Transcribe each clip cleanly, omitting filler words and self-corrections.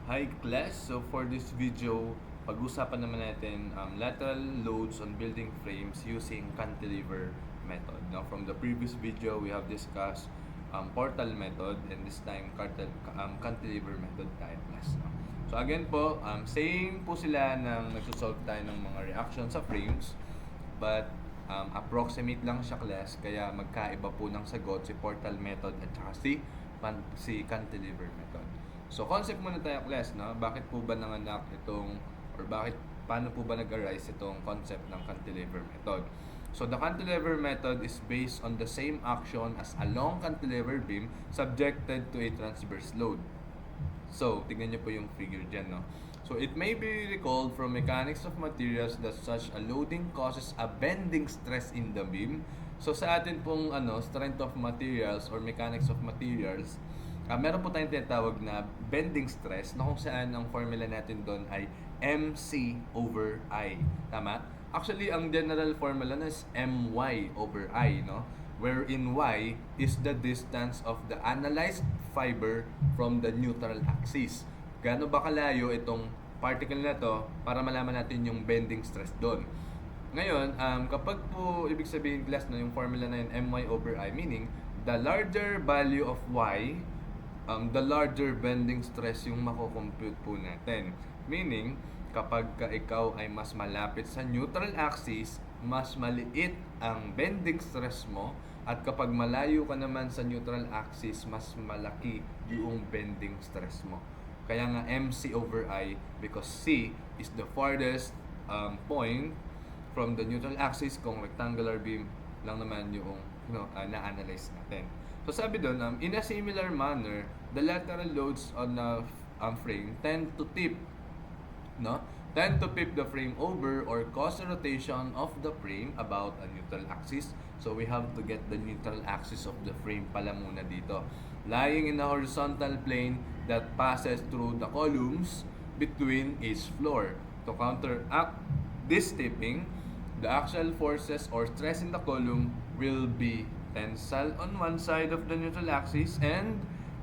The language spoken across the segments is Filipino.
Hi class, so for this video, pag-usapan naman natin lateral loads on building frames using cantilever method. Now from the previous video, we have discussed portal method and this time cantilever method tayo class. No? So again po, same po sila nang nagsosolve tayo ng mga reaction sa frames, but approximate lang siya class, kaya magkaiba po ng sagot si portal method at saka si cantilever method. So, concept muna tayo class, no? Bakit po ba nanganak itong, or paano po ba nag-arise itong concept ng cantilever method? So, the cantilever method is based on the same action as a long cantilever beam subjected to a transverse load. So, tignan nyo po yung figure dyan, no? So, it may be recalled from mechanics of materials that such a loading causes a bending stress in the beam. So, sa atin pong strength of materials or mechanics of materials, meron po tayong tinatawag na bending stress na kung saan ang formula natin doon ay MC over I. Tama? Actually, ang general formula na is MY over I, no? Wherein Y is the distance of the analyzed fiber from the neutral axis. Gaano ba kalayo itong particle na to para malaman natin yung bending stress doon. Ngayon, kapag po ibig sabihin class na yung formula na yun My over I, meaning the larger value of Y, the larger bending stress yung mako-compute po natin. Meaning, kapag ikaw ay mas malapit sa neutral axis, mas maliit ang bending stress mo, at kapag malayo ka naman sa neutral axis, mas malaki yung bending stress mo. Kaya nga MC over I, because C is the farthest point from the neutral axis. Kung rectangular beam lang naman yung na-analyze natin. So sabi doon, in a similar manner, the lateral loads on a frame tend to tip the frame over or cause a rotation of the frame about a neutral axis. So we have to get the neutral axis of the frame pala muna dito. Lying in a horizontal plane that passes through the columns between each floor. To counteract this tipping, the axial forces or stress in the column will be tensile on one side of the neutral axis and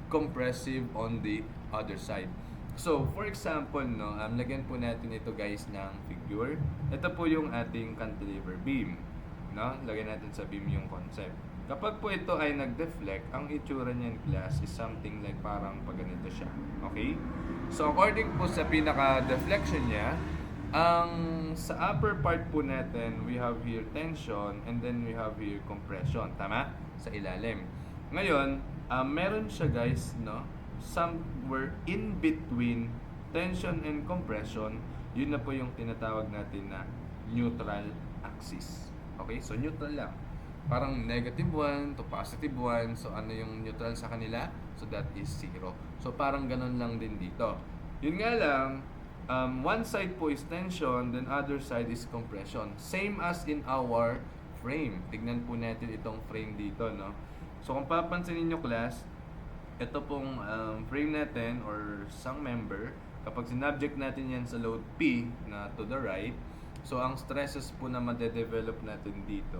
compressive on the other side. So, for example, lagyan po natin ito guys ng figure. Ito po yung ating cantilever beam. Lagyan natin sa beam yung concept. Kapag po ito ay nag-deflect, ang itsura niyan class is something like parang pag ganito siya. Okay? So, according po sa pinaka-deflection niya, sa upper part po natin, we have here tension and then we have here compression. Tama? Sa ilalim. Ngayon, meron siya guys, somewhere in between tension and compression. Yun na po yung tinatawag natin na neutral axis. Okay? So, neutral lang. Parang negative 1 to positive 1. So, ano yung neutral sa kanila? So, that is 0. So, parang ganun lang din dito. Yun nga lang, one side po is tension, then other side is compression. Same as in our frame. Tignan po natin itong frame dito, no? So, kung papansinin nyo class, ito pong frame natin or isang member, kapag sinubject natin yan sa load P na to the right, so ang stresses po na madedevelop natin dito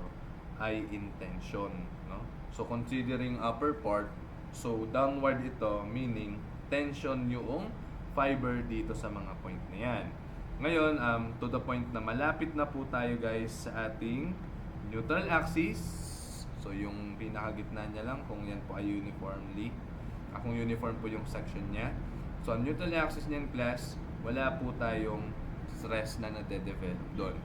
ay in tension, no? So, considering upper part, so downward ito, meaning tension yung fiber dito sa mga point na yan. Ngayon, to the point na malapit na po tayo guys sa ating neutral axis. So, yung pinakagitna niya lang kung yan po ay uniformly. Kung uniform po yung section niya. So, ang neutral axis niyan class, wala po tayong stress na nade-develop doon.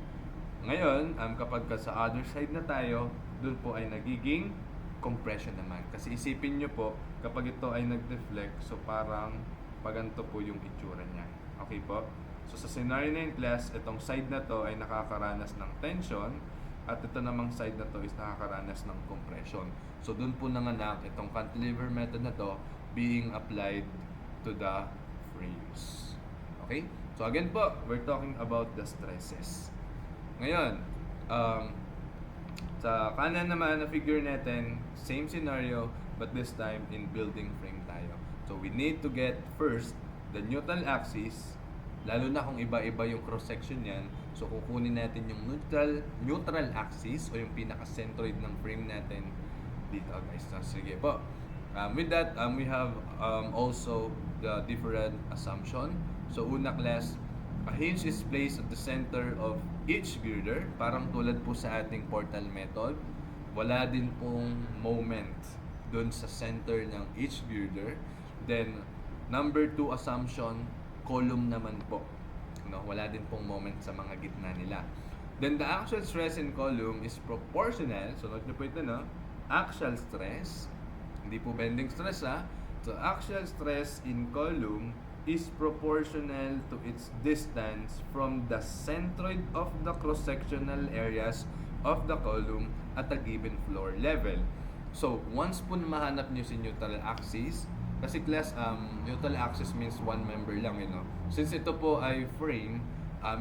Ngayon, kapag sa other side na tayo, doon po ay nagiging compression naman. Kasi isipin nyo po, kapag ito ay nag-deflect, so parang paganto po yung itsura niya. Okay po? So, sa scenario na yung class, itong side na to ay nakakaranas ng tension at ito namang side na to is nakakaranas ng compression. So, dun po nanganak itong cantilever method na to being applied to the frames. Okay? So, again po, we're talking about the stresses. Ngayon, sa kanan naman na figure natin, same scenario, but this time in building frame tayo. So, we need to get first the neutral axis, lalo na kung iba-iba yung cross-section yan. So, kukunin natin yung neutral axis o yung pinaka-centroid ng frame natin dito guys. So, sige po. With that, we have also the different assumption. So una class, a hinge is placed at the center of each girder, parang tulad po sa ating portal method. Wala din pong moment dun sa center ng each girder. Then, number 2 assumption, column naman po. No, wala din pong moment sa mga gitna nila. Then the actual stress in column is proportional. So, note nyo po ito, no? Actual stress, hindi po bending stress, ha? So, actual stress in column is proportional to its distance from the centroid of the cross-sectional areas of the column at a given floor level. So, once po mahanap nyo si neutral axis, kasi class, neutral axis means one member lang, you know. Since ito po ay frame,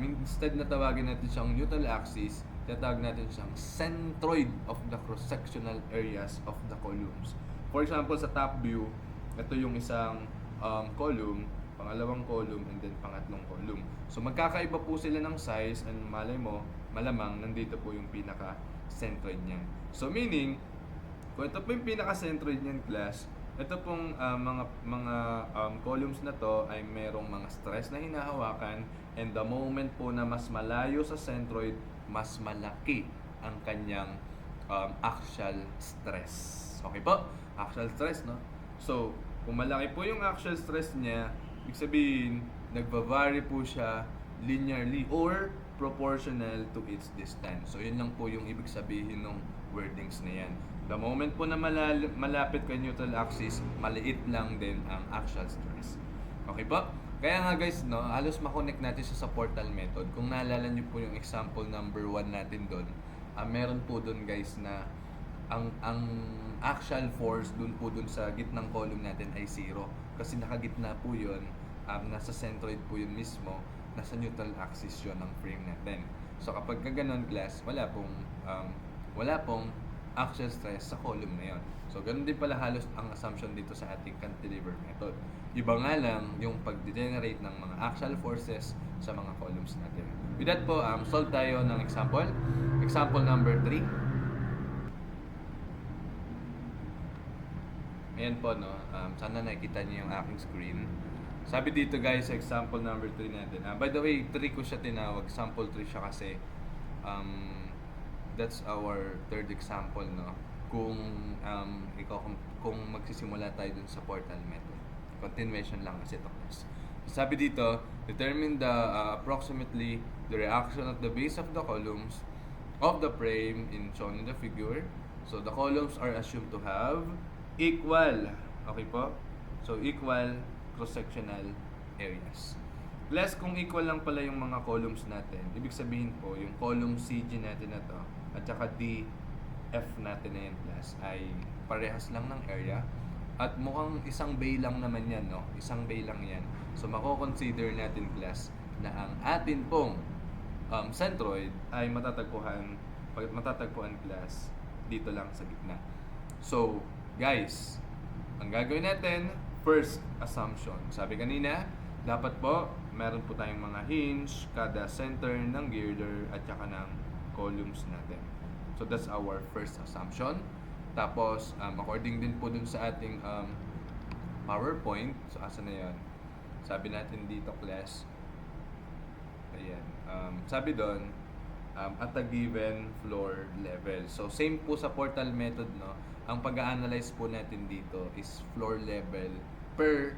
instead na tawagin natin siyang neutral axis, tatawag natin siyang centroid of the cross-sectional areas of the columns. For example, sa top view, ito yung isang column, pangalawang column, and then pangatlong column. So, magkakaiba po sila ng size, and malay mo, malamang nandito po yung pinaka-centroid niyan. So, meaning, kung ito po yung pinaka-centroid niyan, class, ito pong mga columns na to ay merong mga stress na hinahawakan, and the moment po na mas malayo sa centroid, mas malaki ang kanyang axial stress. Okay po? Axial stress, no? So, kung malaki po yung axial stress niya, ibig sabihin, nagva-vary po siya linearly or proportional to its distance. So, yun lang po yung ibig sabihin ng wordings na yan. The moment po na malapit kay neutral axis, maliit lang din ang axial stress. Okay po? Kaya nga guys, no, halos makonect natin siya sa portal method. Kung naalala niyo po yung example number 1 natin doon, meron po doon guys na ang axial force doon sa gitnang column natin ay 0. Kasi nakagitna po yun, nasa centroid po yun mismo, nasa neutral axis yun ng frame natin. So kapag gano'n class, wala pong axial stress sa column na yun. So, ganun din pala halos ang assumption dito sa ating cantilever method. Iba nga lang yung pag-generate ng mga axial forces sa mga columns natin. With that po, solve tayo ng example. Example number 3. Ayan po, no? Sana nakikita niyo yung aking screen. Sabi dito guys, sa example number 3 natin. By the way, 3 ko siya tinawag. Sample 3 siya kasi that's our third example, no? Kung kung magsisimula tayo dun sa portal method. Continuation lang kasi ito class. Sabi dito, determine the approximately the reaction at the base of the columns of the frame shown in the figure. So the columns are assumed to have equal, okay po? So equal cross-sectional areas. Plus, kung equal lang pala yung mga columns natin, ibig sabihin po, yung column CG natin na to, at saka DF natin na yan plus, ay parehas lang ng area. At mukhang isang bay lang naman yan, no? Isang bay lang yan. So, mako-consider natin class na ang atin pong centroid ay matatagpuan class dito lang sa gitna. So, guys, ang gagawin natin, first assumption. Sabi kanina, dapat po, meron po tayong mga hinge kada center ng girder at saka ng columns natin. So, that's our first assumption. Tapos, according din po dun sa ating PowerPoint, so asa na yan? Sabi natin dito, class, ayan, sabi doon, at a given floor level. So, same po sa portal method, no? Ang pag-a-analyze po natin dito is floor level per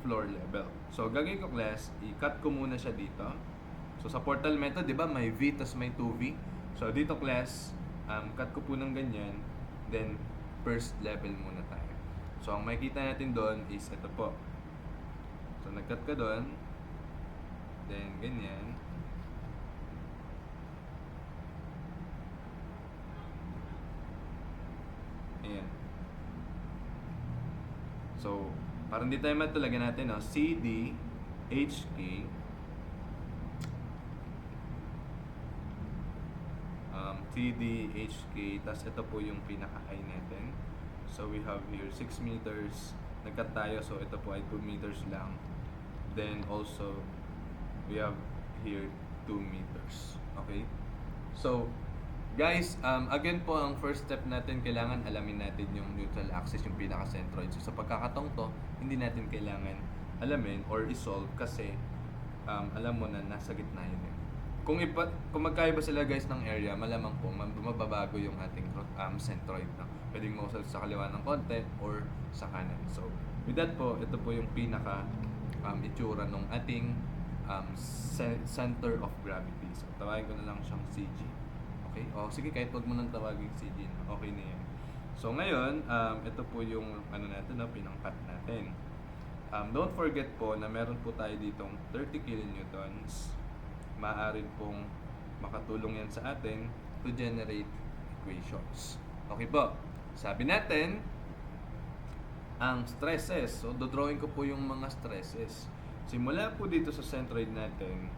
floor level. So, gagawin ko class, i-cut ko muna siya dito. So, sa portal method, di ba, may V tas may 2V. So, dito class, cut ko po ng ganyan, then first level muna tayo. So, ang makikita natin doon is ito po. So, nag-cut ka doon, then ganyan. Ayan. So, parang di tayo matalaga natin, no? CD, HK, CD, HK, tas ito po yung pinaka-high natin. So, we have here 6 meters. Nag-cut tayo, so ito po ay 2 meters lang. Then, also, we have here 2 meters. Okay? So, Guys, again po, ang first step natin, kailangan alamin natin yung neutral axis, yung pinaka-centroid. So, sa pagkakataong to, hindi natin kailangan alamin or isolve kasi alam mo na nasa gitna yun eh. Kung magkaiba sila guys ng area, malamang po mababago yung ating centroid. No? Pwedeng mausal sa kaliwa ng konti or sa kanan. So, with that po, ito po yung pinaka itsura ng ating center of gravity. So, tawagin ko na lang siyang CG. Okay? O, sige, kahit wag mo nang tawagin CG, no? Okay na yan. So, ngayon, ito po yung natin, no? Pinang-cut natin. Don't forget po na meron po tayo ditong 30 kilonewtons. Maaari pong makatulong yan sa atin to generate equations. Okay po. Sabi natin, ang stresses. So, dodrawing ko po yung mga stresses. Simula po dito sa centroid natin,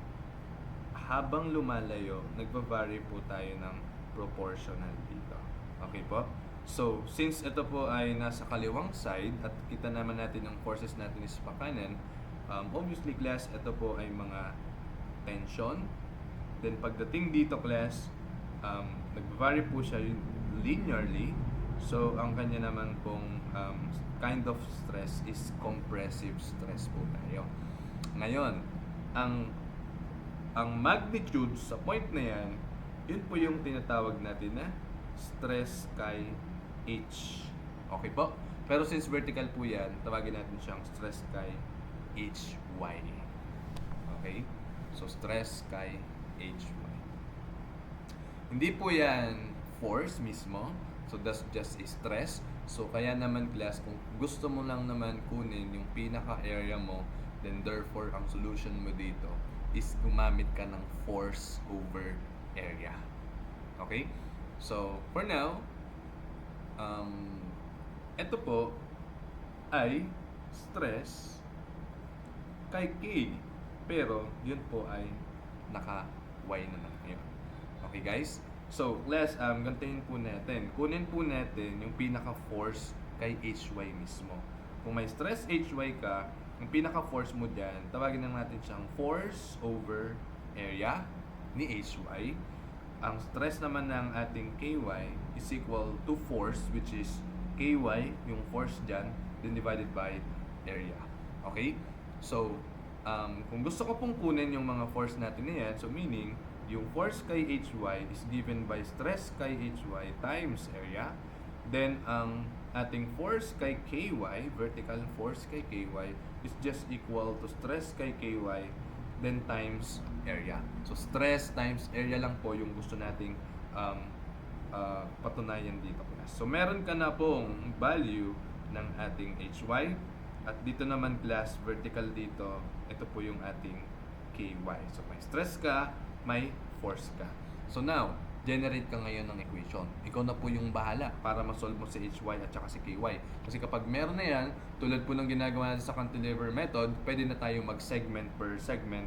habang lumalayo, nagva-vary po tayo ng proportional dito. Okay po? So, since ito po ay nasa kaliwang side at kita naman natin yung forces natin is pakanan, obviously class, ito po ay mga tension. Then pagdating dito class, nagva-vary po siya linearly. So, ang kanya naman pong kind of stress is compressive stress po tayo. Ngayon, ang magnitude sa point na yan, yun po yung tinatawag natin na stress kay H. Okay po? Pero since vertical po yan, tawagin natin siyang stress kay HY. Okay? So, stress kay HY. Hindi po yan force mismo. So, that's just a stress. So, kaya naman class, kung gusto mo lang naman kunin yung pinaka-area mo, then therefore, ang solution mo dito is gumamit ka ng force over area. Okay? So, for now, ito po ay stress kay K. Pero, yun po ay naka-Y naman ngayon. Okay guys? So, class, gantayin po natin. Kunin po natin yung pinaka-force kay HY mismo. Kung may stress HY ka, yung pinaka-force mo dyan, tawagin na natin siyang force over area ni HY. Ang stress naman ng ating KY is equal to force, which is KY, yung force dyan, then divided by area. Okay? So, kung gusto ko pong kunin yung mga force natin na yan, so meaning, yung force kay HY is given by stress kay HY times area. Then, ang ating force kay KY, vertical force kay KY, is just equal to stress kay KY, then times area. So, stress times area lang po yung gusto nating patunayan dito. So, meron ka na pong value ng ating HY. At dito naman class, vertical dito, ito po yung ating KY. So, may stress ka, may force ka. So, now, generate ka ngayon ng equation. Ikaw na po yung bahala para ma-solve mo si HY at saka si KY. Kasi kapag meron na yan, tulad po ng ginagawa natin sa cantilever method, pwede na tayo mag-segment per segment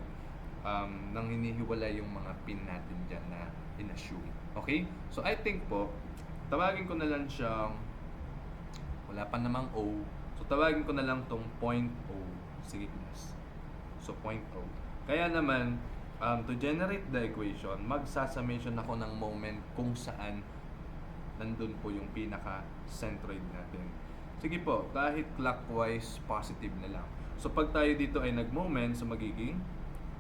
nang hinihiwalay yung mga pin natin dyan na in-assume. Okay? So, I think po, tawagin ko na lang siyang, wala pa namang O. So, tawagin ko na lang tong point O. Sige, class. So, point O. Kaya naman, to generate the equation, magsasummation ako ng moment kung saan nandun po yung pinaka-centroid natin. Sige po, kahit clockwise, positive na lang. So, pag tayo dito ay nag-moment, so magiging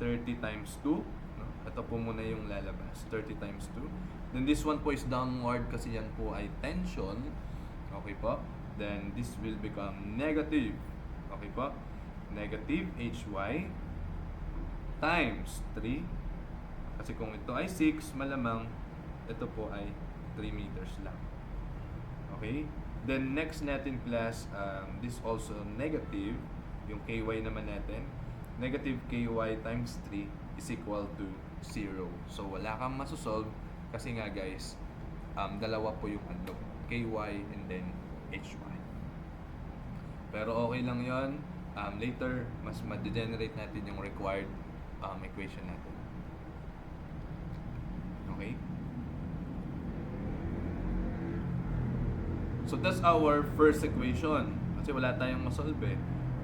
30 times 2. No? Ito po muna yung lalabas. 30 times 2. Then, this one po is downward kasi yan po ay tension. Okay po? Then, this will become negative. Okay po? Negative HY times 3. Kasi kung ito ay 6, malamang ito po ay 3 meters lang. Okay? Then next natin class, this also negative, yung KY naman natin. Negative KY times 3 is equal to 0. So wala kang masosolve kasi nga guys, dalawa po yung handog. KY and then HY. Pero okay lang yon. Later, mas ma-generate natin yung required equation natin. Okay? So that's our first equation. Kasi wala tayong masolve eh.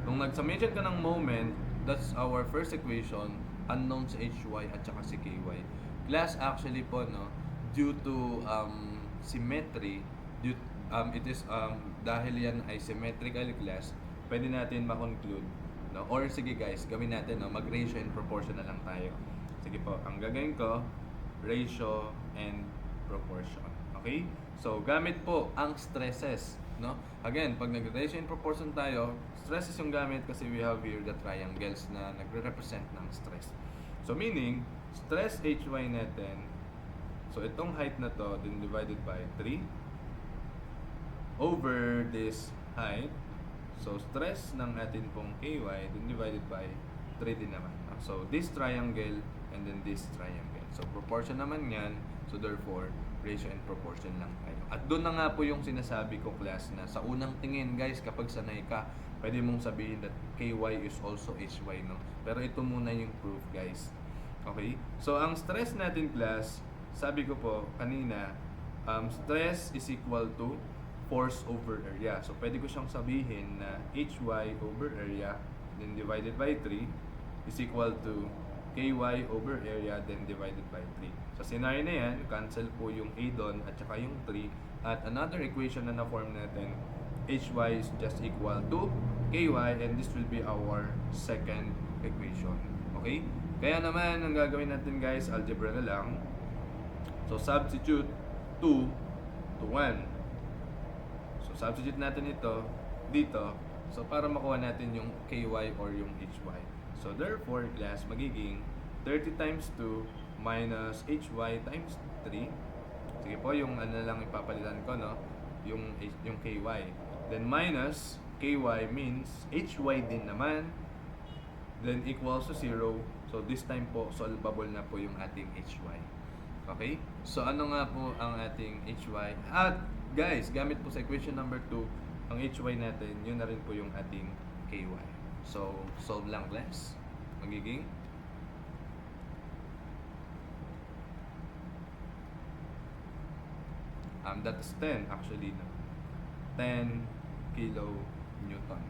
Kung nag-summation ka ng moment, that's our first equation, unknown sa HY at saka si KY. Class actually po, no, due to symmetry, it is dahil yan ay symmetrical class, pwede natin ma-conclude, no? Or sige guys, gawin natin, no? Mag-ratio and proportion na lang tayo. Sige po, ang gagawin ko, ratio and proportion. Okay? So, gamit po ang stresses, no? Again, pag nag-ratio and proportion tayo, stresses yung gamit kasi we have here the triangles na nagre-represent ng stress. So, meaning, stress HY natin, so itong height na to, then divided by 3 over this height. So, stress ng atin pong KY, then divided by 3 din naman. So, this triangle and then this triangle. So, proportion naman yan. So, therefore, ratio and proportion lang tayo. At doon na nga po yung sinasabi ko, class, na sa unang tingin, guys, kapag sanay ka, pwede mong sabihin that KY is also HY, no? Pero ito muna yung proof, guys. Okay? So, ang stress natin, class, sabi ko po kanina, stress is equal to force over area. So, pwede ko siyang sabihin na HY over area, then divided by 3, is equal to KY over area, then divided by 3. Sa scenario na yan, cancel po yung A doon at saka yung 3. At another equation na na-form natin, HY is just equal to KY, and this will be our second equation. Okay? Kaya naman, ang gagawin natin, guys, algebra na lang. So, substitute 2 to 1. Substitute natin ito dito. So, para makuha natin yung KY or yung HY. So, therefore, class, magiging 30 times 2 minus HY times 3. Sige po, yung ano lang ipapalitan ko, no? Yung KY. Then, minus KY means HY din naman. Then, equals to 0. So, this time po, solvable na po yung ating HY. Okay? So, ano nga po ang ating HY? At, guys, gamit po sa equation number 2, ang HY natin, yun na rin po yung ating KY. So, solve lang, class. Magiging that's 10 actually, no? 10 kilonewton.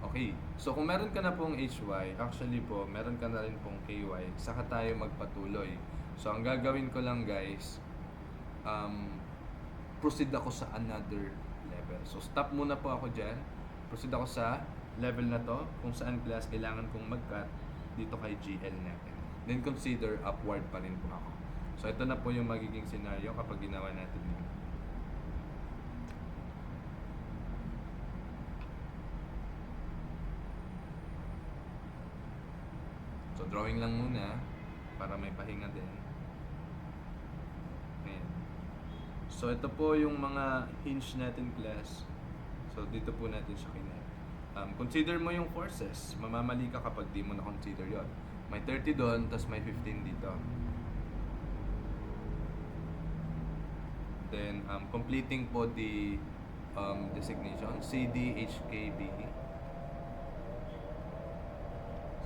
Okay. So, kung meron ka na pong HY, actually po, meron ka na rin pong KY, saka tayo magpatuloy. So, ang gagawin ko lang, guys, proceed ako sa another level. So, stop muna po ako dyan. Proceed ako sa level na to, kung saan, class, kailangan kong mag-cut dito kay GL natin. Then, consider upward pa rin po ako. So, ito na po yung magiging scenario kapag ginawa natin yun. So, drawing lang muna para may pahinga din. Ayan. So, ito po yung mga hinge natin, class. So, dito po natin siya kinet. Consider mo yung forces. Mamamali ka kapag di mo na-consider yon. May 30 doon, tapos may 15 dito. Then, completing po the designation. CD, HKB.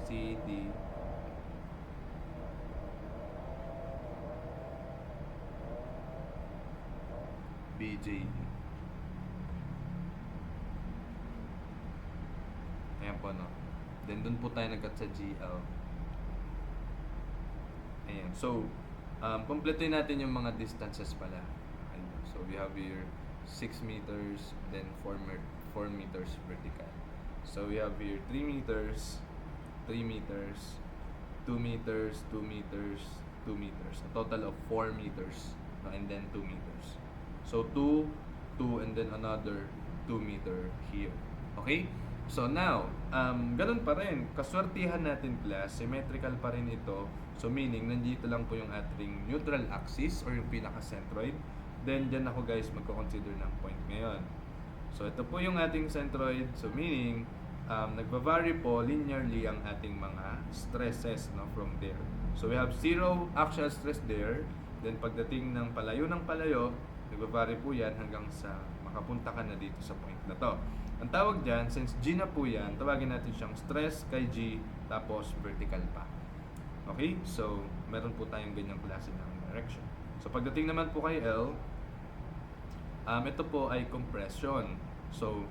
CD, BJ. Ayan po, no? Then, dun po tayo nag-cut sa GL. Ayan. So, kompletuhin natin yung mga distances pala. Ayan. So, we have here 6 meters, then 4 meters vertical. So, we have here 3 meters, 3 meters, 2 meters, 2 meters, 2 meters. A total of 4 meters. No? And then 2 meters. So, 2, 2, and then another 2 meter here. Okay? So, now, ganun pa rin. Kaswertihan natin, class. Symmetrical pa rin ito. So, meaning, nandito lang po yung ating neutral axis or yung pinaka-centroid. Then, dyan ako, guys, magko-consider ng point ngayon. So, ito po yung ating centroid. So, meaning, nagva-vary po linearly ang ating mga stresses, no, from there. So, we have 0 axial stress there. Then, pagdating ng palayo, nagva-vary po yan hanggang sa makapunta ka na dito sa point na to. Ang tawag dyan, since G na po yan, tawagin natin siyang stress kay G, tapos vertical pa. Okay? So, meron po tayong ganyang klase ng direction. So, pagdating naman po kay L, ito po ay compression. So,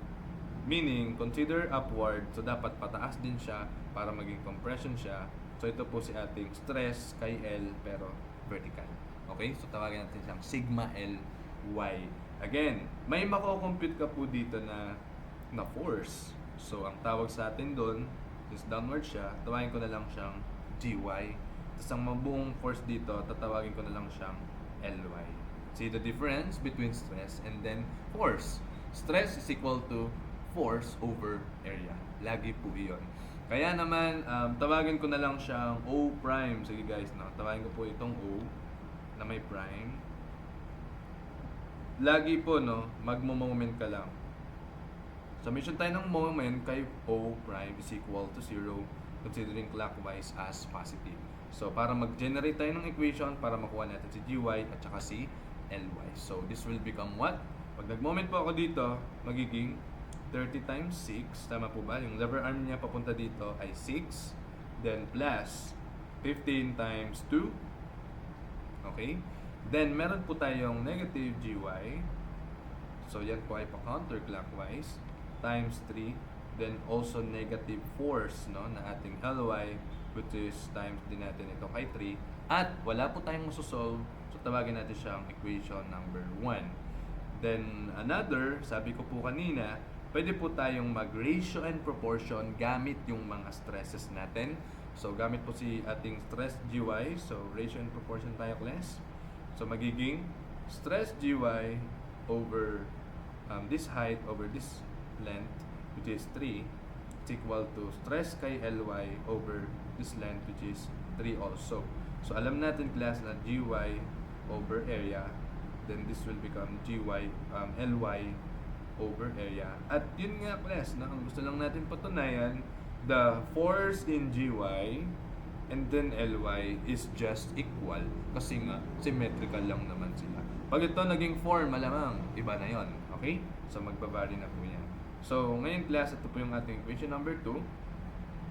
meaning, consider upward, so dapat pataas din siya para maging compression siya. So, ito po si ating stress kay L, pero vertical. Okay? So tawagin natin siyang sigma Ly. Again, may mako-compute ka po dito na force. So ang tawag sa atin doon, since downward siya, tawagin ko na lang siyang Gy. Tapos ang mabuong force dito, tatawagin ko na lang siyang Ly. See the difference between stress and then force. Stress is equal to force over area. Lagi po iyon. Kaya naman, tawagin ko na lang siyang O prime. Sige guys, no? Tawagin ko po itong O na may prime. Lagi po, no, magmo-moment ka lang. Summation tayo ng moment kay O prime is equal to 0 considering clockwise as positive. So, para mag-generate tayo ng equation para makuha natin si Gy at saka si Ly. So, this will become what? Pag nag-moment po ako dito, magiging 30 times 6. Tama po ba? Yung lever arm niya papunta dito ay 6. Then, plus 15 times 2. Okay? Then, meron po tayong negative Gy. So, yan po ay pa-counterclockwise. Times 3. Then, also negative force, no, na ating Ly, which is times din natin ito kay 3. At, wala po tayong masosolve. So, tawagin natin siyang equation number 1. Then, another, sabi ko po kanina, pwede po tayong mag-ratio and proportion gamit yung mga stresses natin. So, gamit po si ating stress Gy. So, ratio and proportion tayo, class. So, magiging stress Gy over this height over this length, which is 3, is equal to stress kay Ly over this length, which is 3 also. So, alam natin, class, na Gy over area, then this will become Ly over area. At yun nga, class, na ang gusto lang natin patunayan, the force in Gy and then Ly is just equal kasi nga symmetrical lang naman sila. Pag ito naging 4, malamang iba na yon. Okay? So magbabari na po yan. So ngayon, class, ito po yung ating equation number 2.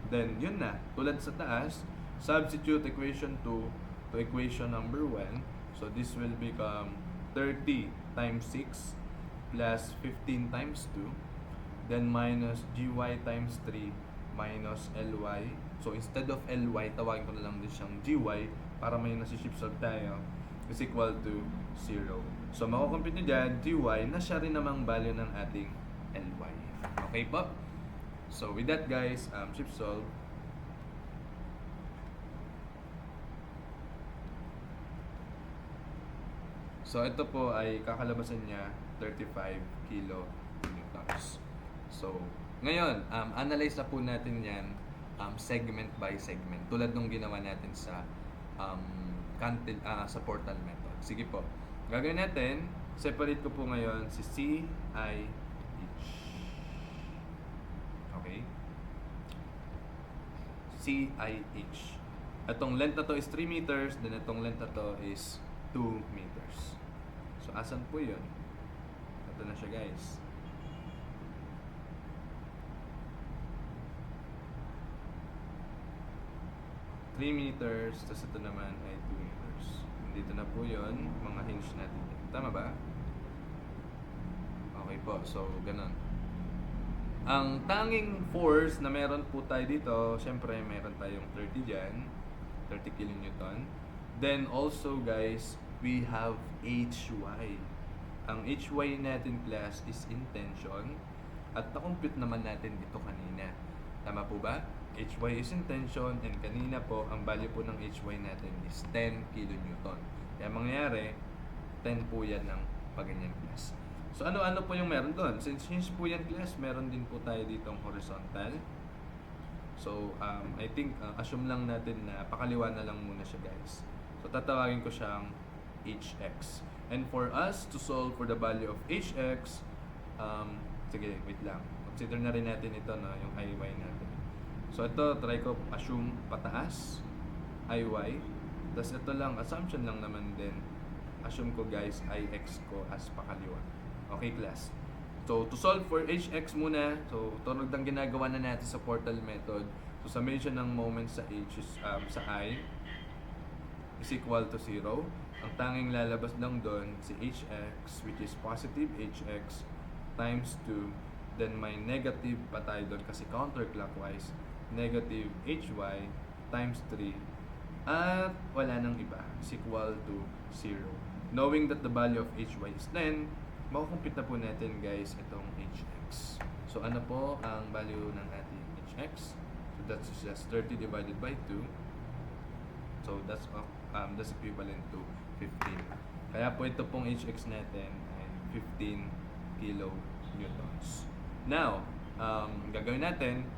Then yun na, tulad sa taas, substitute equation 2 to equation number 1. So this will become 30 times 6 plus 15 times 2, then minus Gy times 3 minus Ly. So instead of Ly, tawagin ko na lang din siyang Gy para may nasi-shift solve tayo, is equal to 0. So makukompute nyo dyan, Gy na siya rin namang value ng ating Ly. Okay po? So with that, guys, shift solve. So ito po ay kakalabasan niya 35 kilonewtons. So ngayon, analyze na po natin yan segment by segment. Tulad nung ginawa natin sa sa portal method. Sige po. Gagawin natin, separate ko po ngayon si C, I, H. Okay? C, I, H. Itong length na to is 3 meters, then itong length na to is 2 meters. So, asan po yun? Ito na siya, guys. meters, tapos ito naman ay 2 meters. Dito na po yun, mga hinge natin. Tama ba? Okay po, so ganun. Ang tanging force na meron po tayo dito, syempre meron tayong 30 dyan, 30 kilonewton. Then also, guys, we have HY. Ang HY natin, class, is in tension. At na-compute naman natin ito kanina. Tama po ba? HY is in tension, and kanina po, ang value po ng HY natin is 10 kilonewton. Kaya mangyayari, 10 po yan ng pagganyan, class. So ano-ano po yung meron doon? Since hinge po yan, class, meron din po tayo ditong horizontal. So I think assume lang natin na pakaliwa na lang muna siya, guys. So tatawagin ko siyang HX. And for us to solve for the value of HX, sige, wait lang. Consider na rin natin ito, no, yung IY natin. So ito, try ko assume pataas, IY. Tapos ito lang, assumption lang naman din. Assume ko, guys, IX ko as pakaliwa. Okay, class? So, to solve for HX muna, so tunog ng ginagawa na natin sa portal method. So, summation ng moment sa H is, sa I is equal to 0. Ang tanging lalabas lang doon si HX, which is positive HX times 2. Then may negative pa tayo doon kasi counterclockwise. Negative HY times 3 At wala nang iba, is equal to 0. Knowing that the value of hy is 10, makukumpit na po natin guys itong hx. So ano po ang value ng ating hx? So that's just 30 divided by 2. So that's equivalent to 15. Kaya po ito pong hx natin ay 15 kilonewtons. Now, gagawin natin,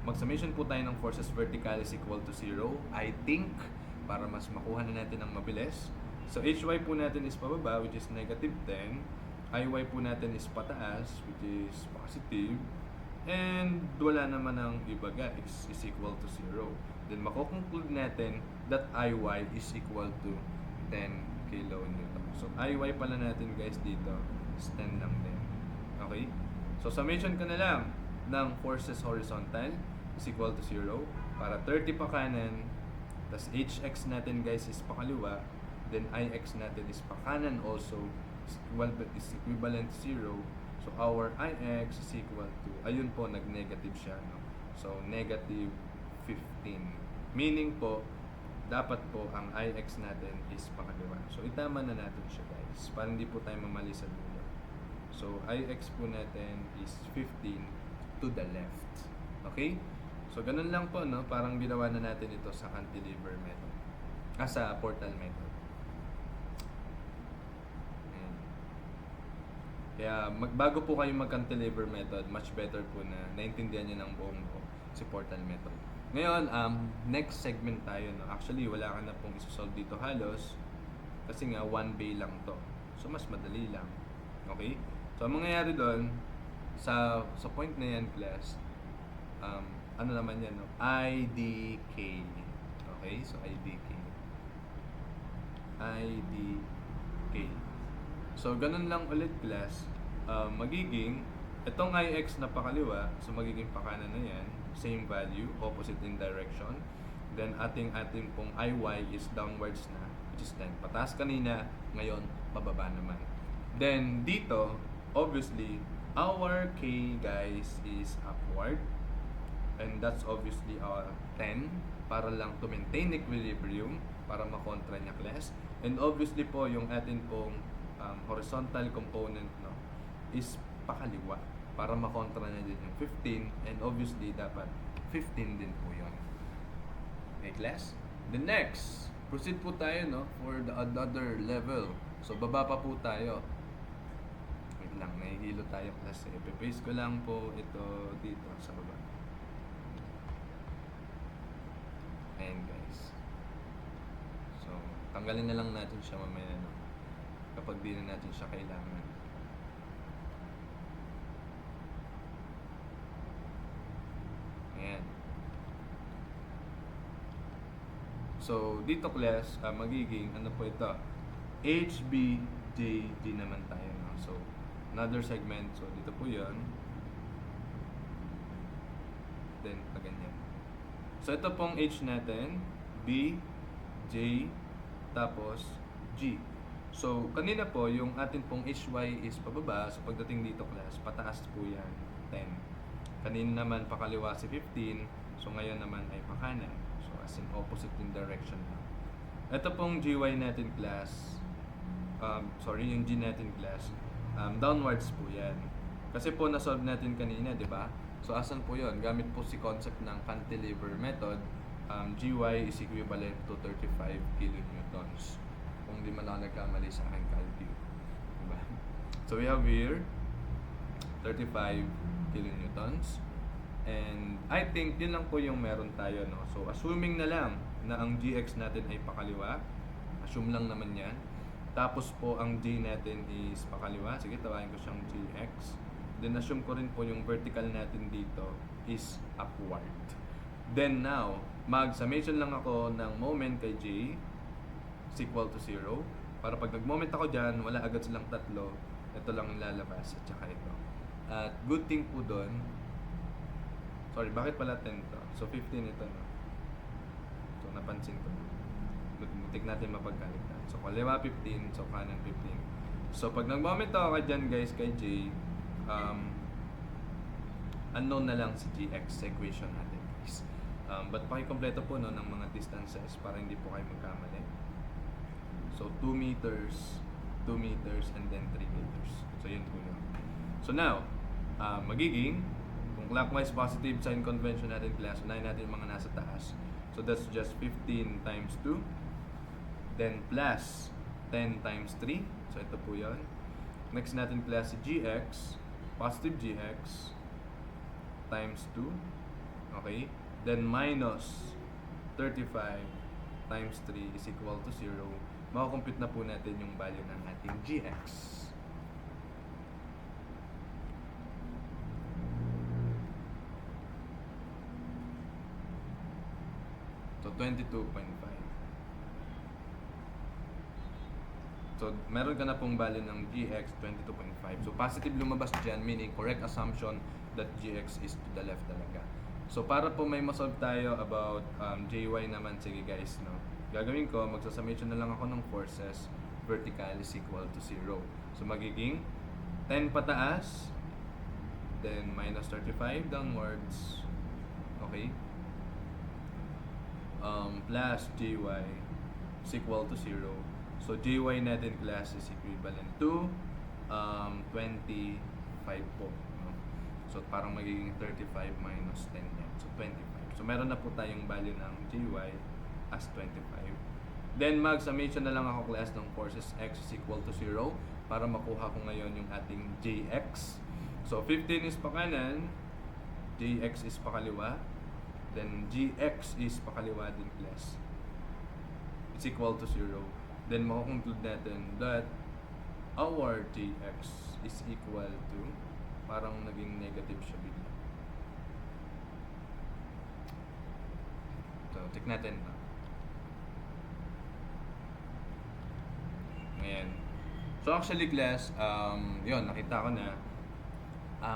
mag-summation po tayo ng forces vertical is equal to 0. I think, para mas makuha na natin ang mabilis. So, hy po natin is pababa, which is negative 10. Iy po natin is pataas, which is positive. And wala naman ang iba guys, is equal to 0. Then, makukonclude natin that Iy is equal to 10 kilonewton. So, Iy pala natin guys dito is 10 lang din. Okay? So, summation ka na lang ng forces horizontal is equal to 0 para 30 pa kanan, tas hx natin guys is pakaliwa, then ix natin is pakanan also is equivalent to 0. So our ix is equal to, ayun po, nag-negative siya, no? So negative 15, meaning po dapat po ang ix natin is pakaliwa. So itama na natin siya guys para hindi po tayo mamali sa dulo. So ix po natin is 15 to the left. Okay? So, ganun lang po, no? Parang ginawa na natin ito sa cantilever method. Sa portal method. Ayan. Kaya, bago po kayo mag-cantilever method, much better po na naintindihan nyo ng buong buo si portal method. Ngayon, next segment tayo, no? Actually, wala ka na pong isosolve dito halos. Kasi nga, one bay lang to. So, mas madali lang. Okay? So, ang mangyayari doon, sa point na yan, class, ano naman yan, no? IDK. Okay? So, IDK. IDK. So, ganun lang ulit, class. Magiging, itong IX na pakaliwa, so magiging pakanan na yan, same value, opposite in direction. Then, ating pong IY is downwards na, which is 10. Pataas kanina, ngayon, pababa naman. Then, dito, obviously, our K, guys, is upward. And that's obviously 10 para lang to maintain equilibrium, para makontra niya class. And obviously po yung atin pong horizontal component, no, is pakaliwa para makontra niya din yung 15, and obviously dapat 15 din po yun. Okay class? The next, proceed po tayo, no, for the other level. So baba pa po tayo. Wait lang, nahihilo tayo class. Ipe-paste ko lang po ito dito sa baba. Ayan guys. So, tanggalin na lang natin siya mamaya, no? Kapag di na natin siya kailangan. Ayan. So, dito class, magiging, ano po ito? HBJD naman tayo, no? So, another segment. So, dito po yun. Then, ganyan. So, ito pong H natin, B, J, tapos G. So, kanina po, yung atin pong HY is pababa. So, pagdating dito class, pataas po yan, 10. Kanina naman, pakaliwa si 15. So, ngayon naman ay pakanan. So, as in opposite in direction na. Ito pong GY natin class, yung G natin class, downwards po yan. Kasi po, nasolve natin kanina, di ba? So, asan po yun? Gamit po si concept ng cantilever method, GY is equivalent to 35 kilonewtons. Kung di man ako nagkamali sa aking calculate. Diba? So, we have here 35 kilonewtons. And I think yun lang po yung meron tayo, no? So, assuming na lang na ang GX natin ay pakaliwa, assume lang naman yan. Tapos po, ang J natin is pakaliwa. Sige, tawagin ko siyang GX. Then, assume ko rin po yung vertical natin dito is upward. Then now, mag-summation lang ako ng moment kay J is equal to 0. Para pag nag-moment ako dyan, wala agad silang tatlo. Ito lang yung lalabas at saka ito. At good thing po doon, sorry, bakit pala 10 to? So, 15 ito, no? So, napansin ko. Mutik natin mapagkaligtan. So, kaliwa 15, so kanan 15. So, pag nag-moment ako dyan, guys, kay J, unknown na lang si GX sa equation natin, guys. But pakikompleto po no, ng mga distances para hindi po kayo magkamali. So 2 meters, 2 meters, and then 3 meters. So yun po yun. So now, magiging, kung clockwise positive sign convention natin class, unahin natin yung mga nasa taas. So that's just 15 times 2. Then plus 10 times 3. So ito po yun. Next natin class si GX, positive GX, times 2. Okay? Then minus 35 times 3 is equal to 0. Makakompute na po natin yung value ng ating GX. So 22.5. So meron ka na pong value ng GX 22.5. So positive lumabas dyan, meaning correct assumption that GX is to the left talaga. So para po may masolve tayo about JY naman, sige guys, no? Gagawin ko, magsasummation na lang ako ng forces, vertical is equal to 0. So magiging 10 pataas, then minus 35 downwards, okay? Plus JY is equal to 0. So JY natin class is equivalent to 25 po. No? So parang magiging 35 minus 10 yan. So 25. So meron na po tayong value ng JY as 25. Then mag-summation na lang ako class ng forces x is equal to 0 para makuha ko ngayon yung ating JX. So 15 is pa kanan, JX is pa kaliwa, then GX is pa kaliwa din class. It's equal to 0. Then makakonclude natin that our GX is equal to, parang naging negative siya bigla. So, check natin. Ngayon. So actually class, yun, nakita ko na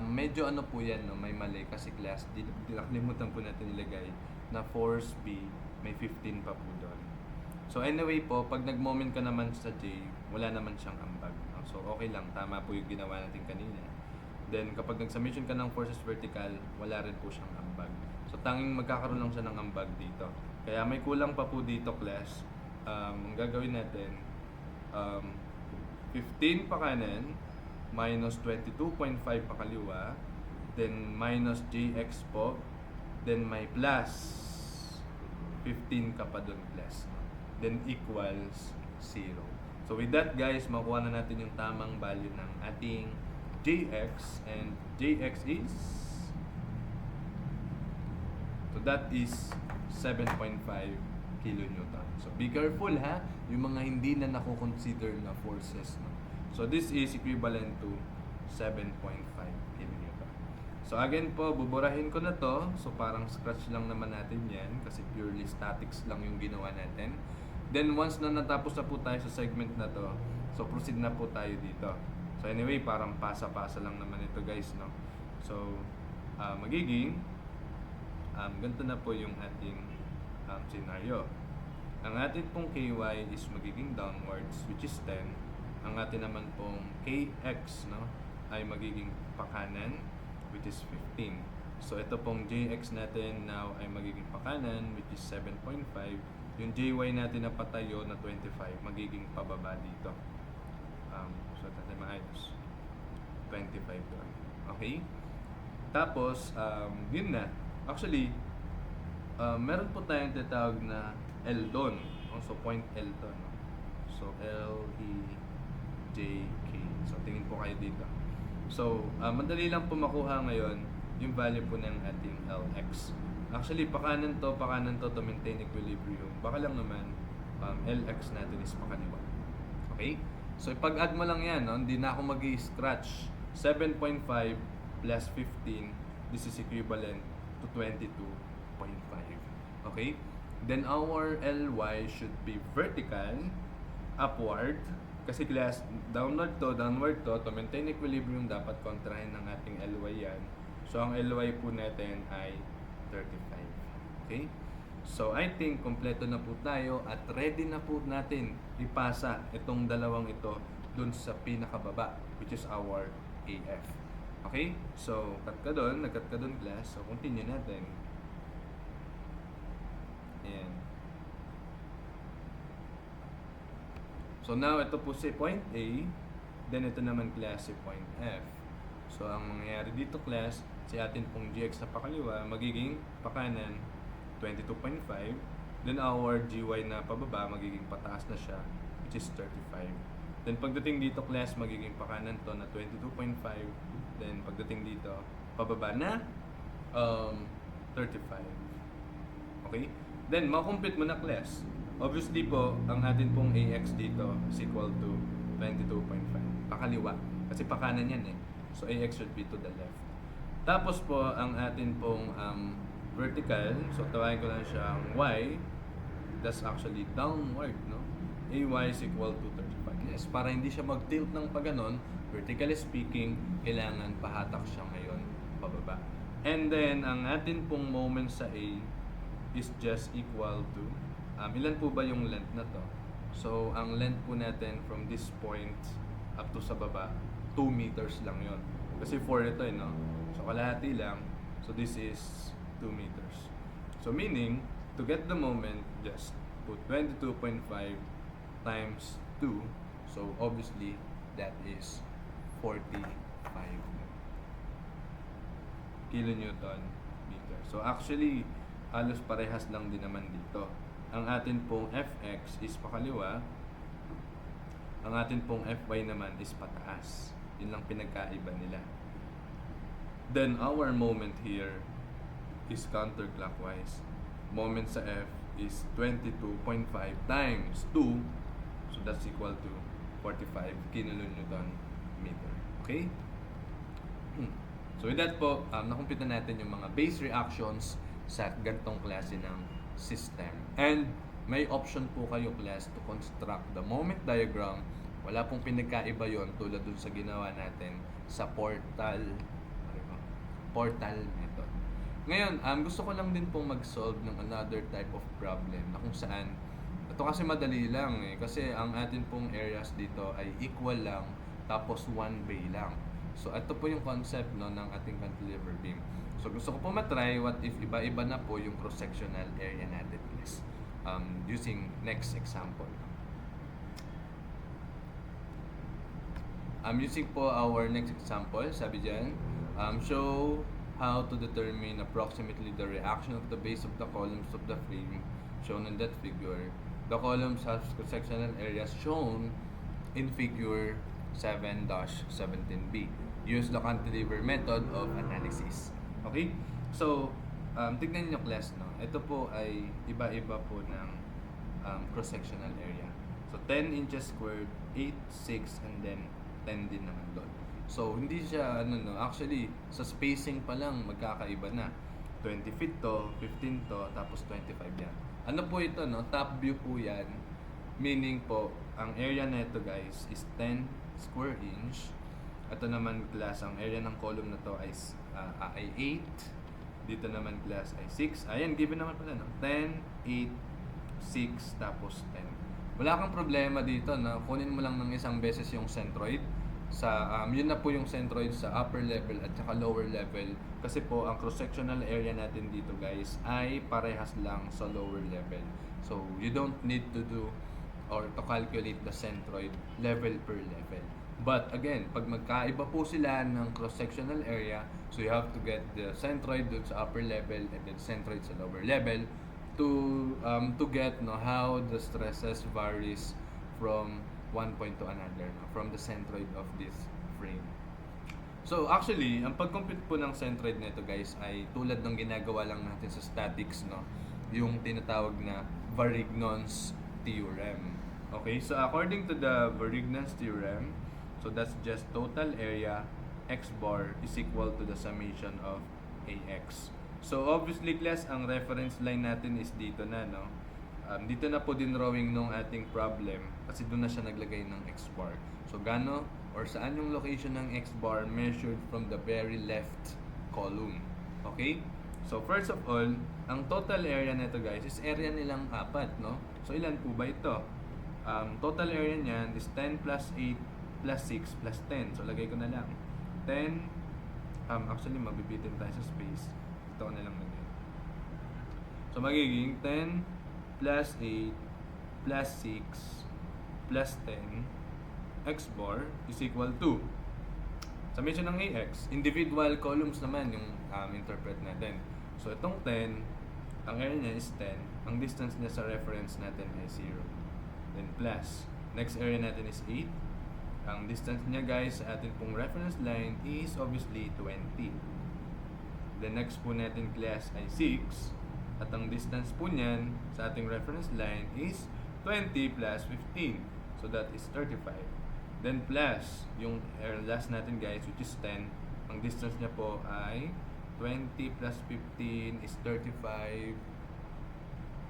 medyo ano po yan, no, may mali kasi class, nakalimutan po natin ilagay na force B, may 15 pa po doon. So anyway po, pag nag-moment ka naman sa J, wala naman siyang ambag. No? So okay lang, tama po yung ginawa natin kanina. Then kapag nag-summation ka ng forces vertical, wala rin po siyang ambag. So tanging magkakaroon lang siya ng ambag dito. Kaya may kulang pa po dito class. Ang gagawin natin, 15 pa kanan, minus 22.5 pa kaliwa, then minus JX po, then may plus 15 ka pa doon plus. Then equals 0. So with that guys, makuha na natin yung tamang value ng ating JX, and JX is, so that is 7.5 kilonewton. So be careful ha, yung mga hindi na nako-consider na forces, no? So this is equivalent to 7.5 kilonewton. So again po, buburahin ko na to. So parang scratch lang naman natin yan kasi purely statics lang yung ginawa natin. Then once na natapos na po tayo sa segment na to, so proceed na po tayo dito. So anyway, parang pasa-pasa lang naman ito guys, no? So magiging ganito na po yung ating scenario. Ang ating pong KY is magiging downwards, which is 10. Ang ating naman pong KX, no, ay magiging pakanan, which is 15. So ito pong JX natin now ay magiging pakanan, which is 7.5. Yung JY natin na patayo na 25, magiging pababa dito. So natin maayos. 25 doon. Okay? Tapos, yun na. Actually, meron po tayong tinatawag na L doon. So point L to. No? So L, E, J, K. So tingin po kayo dito. So, madali lang po makuha ngayon yung value po ng ating LX. Actually, pakanan to to maintain equilibrium. Baka lang naman, LX natin is pakaliwa. Okay? So, ipag-add mo lang yan, no? Hindi na ako mag-i-scratch. 7.5 plus 15, this is equivalent to 22.5. Okay? Then, our LY should be vertical, upward, kasi class, downward to maintain equilibrium, dapat kontrahin ng ating LY yan. So, ang LY po natin ay 35. Okay? So, I think kompleto na po tayo at ready na po natin ipasa itong dalawang ito dun sa pinakababa, which is our AF. Okay? So, nag-cut ka dun class. So, continue natin. Ayan. So now, ito po si point A. Then ito naman class si point F. So ang mangyayari dito class, si atin pong gx na pakaliwa, magiging pakanan 22.5. Then our gy na pababa, magiging pataas na siya, which is 35. Then pagdating dito class, magiging pakanan to na 22.5. Then pagdating dito, pababa na 35. Okay? Then makompute mo na class. Obviously po, ang atin pong AX dito is equal to 22.5. Pakaliwa. Kasi pakanan yan eh. So AX should be to the left. Tapos po, ang atin pong vertical, so tawagin ko lang siyang Y, that's actually downward, no? AY is equal to 35. Yes, para hindi siya mag-tilt ng paganon, vertically speaking, kailangan pahatak siya ngayon pababa. And then, ang atin pong moment sa A is just equal to, ilan po ba yung length na to? So, ang length po natin from this point up to sa baba, 2 meters lang yon. Kasi 4 ito eh, no? So, kalahati lang. So, this is 2 meters. So, meaning, to get the moment, just put 22.5 times 2. So, obviously, that is 45 kilonewton meter. So, actually, halos parehas lang din naman dito. Ang atin pong Fx is pakaliwa. Ang atin pong Fy naman is pataas. Yun lang pinagkaiba nila. Then, our moment here is counterclockwise. Moment sa F is 22.5 times 2. So, that's equal to 45 kilonewton meter. Okay? So, with that po, nakumpita natin yung mga base reactions sa gantong klase ng system. And may option po kayo class to construct the moment diagram. Wala pong pinagkaiba yon tulad dun sa ginawa natin sa portal method. Ngayon, gusto ko lang din pong mag-solve ng another type of problem na kung saan ito kasi madali lang eh, kasi ang atin pong areas dito ay equal lang tapos one bay lang. So ito po yung concept no ng ating cantilever beam. So gusto ko po matry what if iba-iba na po yung cross-sectional area natin please. Using next example. Using po our next example, sabi dyan, show how to determine approximately the reaction of the base of the columns of the frame shown in that figure. The columns have cross-sectional areas shown in figure 7-17b. Use the cantilever method of analysis. Okay? So, tignan nyo class, no? Ito po ay iba-iba po ng cross-sectional area. So, 10 inches squared, 8, 6, and then 10 din naman doon. So, hindi siya, actually, sa spacing pa lang, magkakaiba na. 20 feet to, 15 to, tapos 25 yan. Ano po ito, no? Top view po yan. Meaning po, ang area na ito, guys, is 10 square inch. Ito naman, class, ang area ng column na to ay 8. Dito naman, class, ay 6. Ayan, given naman pala, no? 10, 8, 6, tapos 10. Wala kang problema dito, na kunin mo lang ng isang beses yung centroid. Yun na po yung centroid sa upper level at saka lower level. Kasi po, ang cross-sectional area natin dito, guys, ay parehas lang sa lower level. So, you don't need to do or to calculate the centroid level per level. But again, pag magkaiba po sila ng cross-sectional area, so you have to get the centroid dun sa upper level and then centroid sa lower level to get how the stresses varies from one point to another, from the centroid of this frame. So actually, ang pag-compute po ng centroid nito, guys, ay tulad ng ginagawa lang natin sa statics, no? Yung tinatawag na Varignon's theorem. Okay, so according to the Varignon's theorem, so that's just total area x bar is equal to the summation of AX. So obviously, class, ang reference line natin is dito na, no? Dito na po din drawing nung ating problem kasi doon na siya naglagay ng x bar. So gano or saan yung location ng x bar measured from the very left column. Okay? So first of all, ang total area nito, guys, is area nilang 4, no? So ilan po ba ito? Total area niyan is 10 plus 8 plus 6 plus 10. So lagay ko na lang 10. Actually mabibitin tayo sa space. Ito ko na lang lagay. So magiging 10 plus 8 plus 6 plus 10 x bar is equal to summation ng AX. Individual columns naman yung interpret natin. So itong 10, ang area niya is 10. Ang distance niya sa reference natin ay 0. Then plus, next area natin is 8. Ang distance niya guys sa atin pong reference line is obviously 20. The next po natin class ay 6. At ang distance po niyan sa ating reference line is 20 plus 15. So that is 35. Then plus, yung last natin guys which is 10. Ang distance niya po ay 20 plus 15 is 35.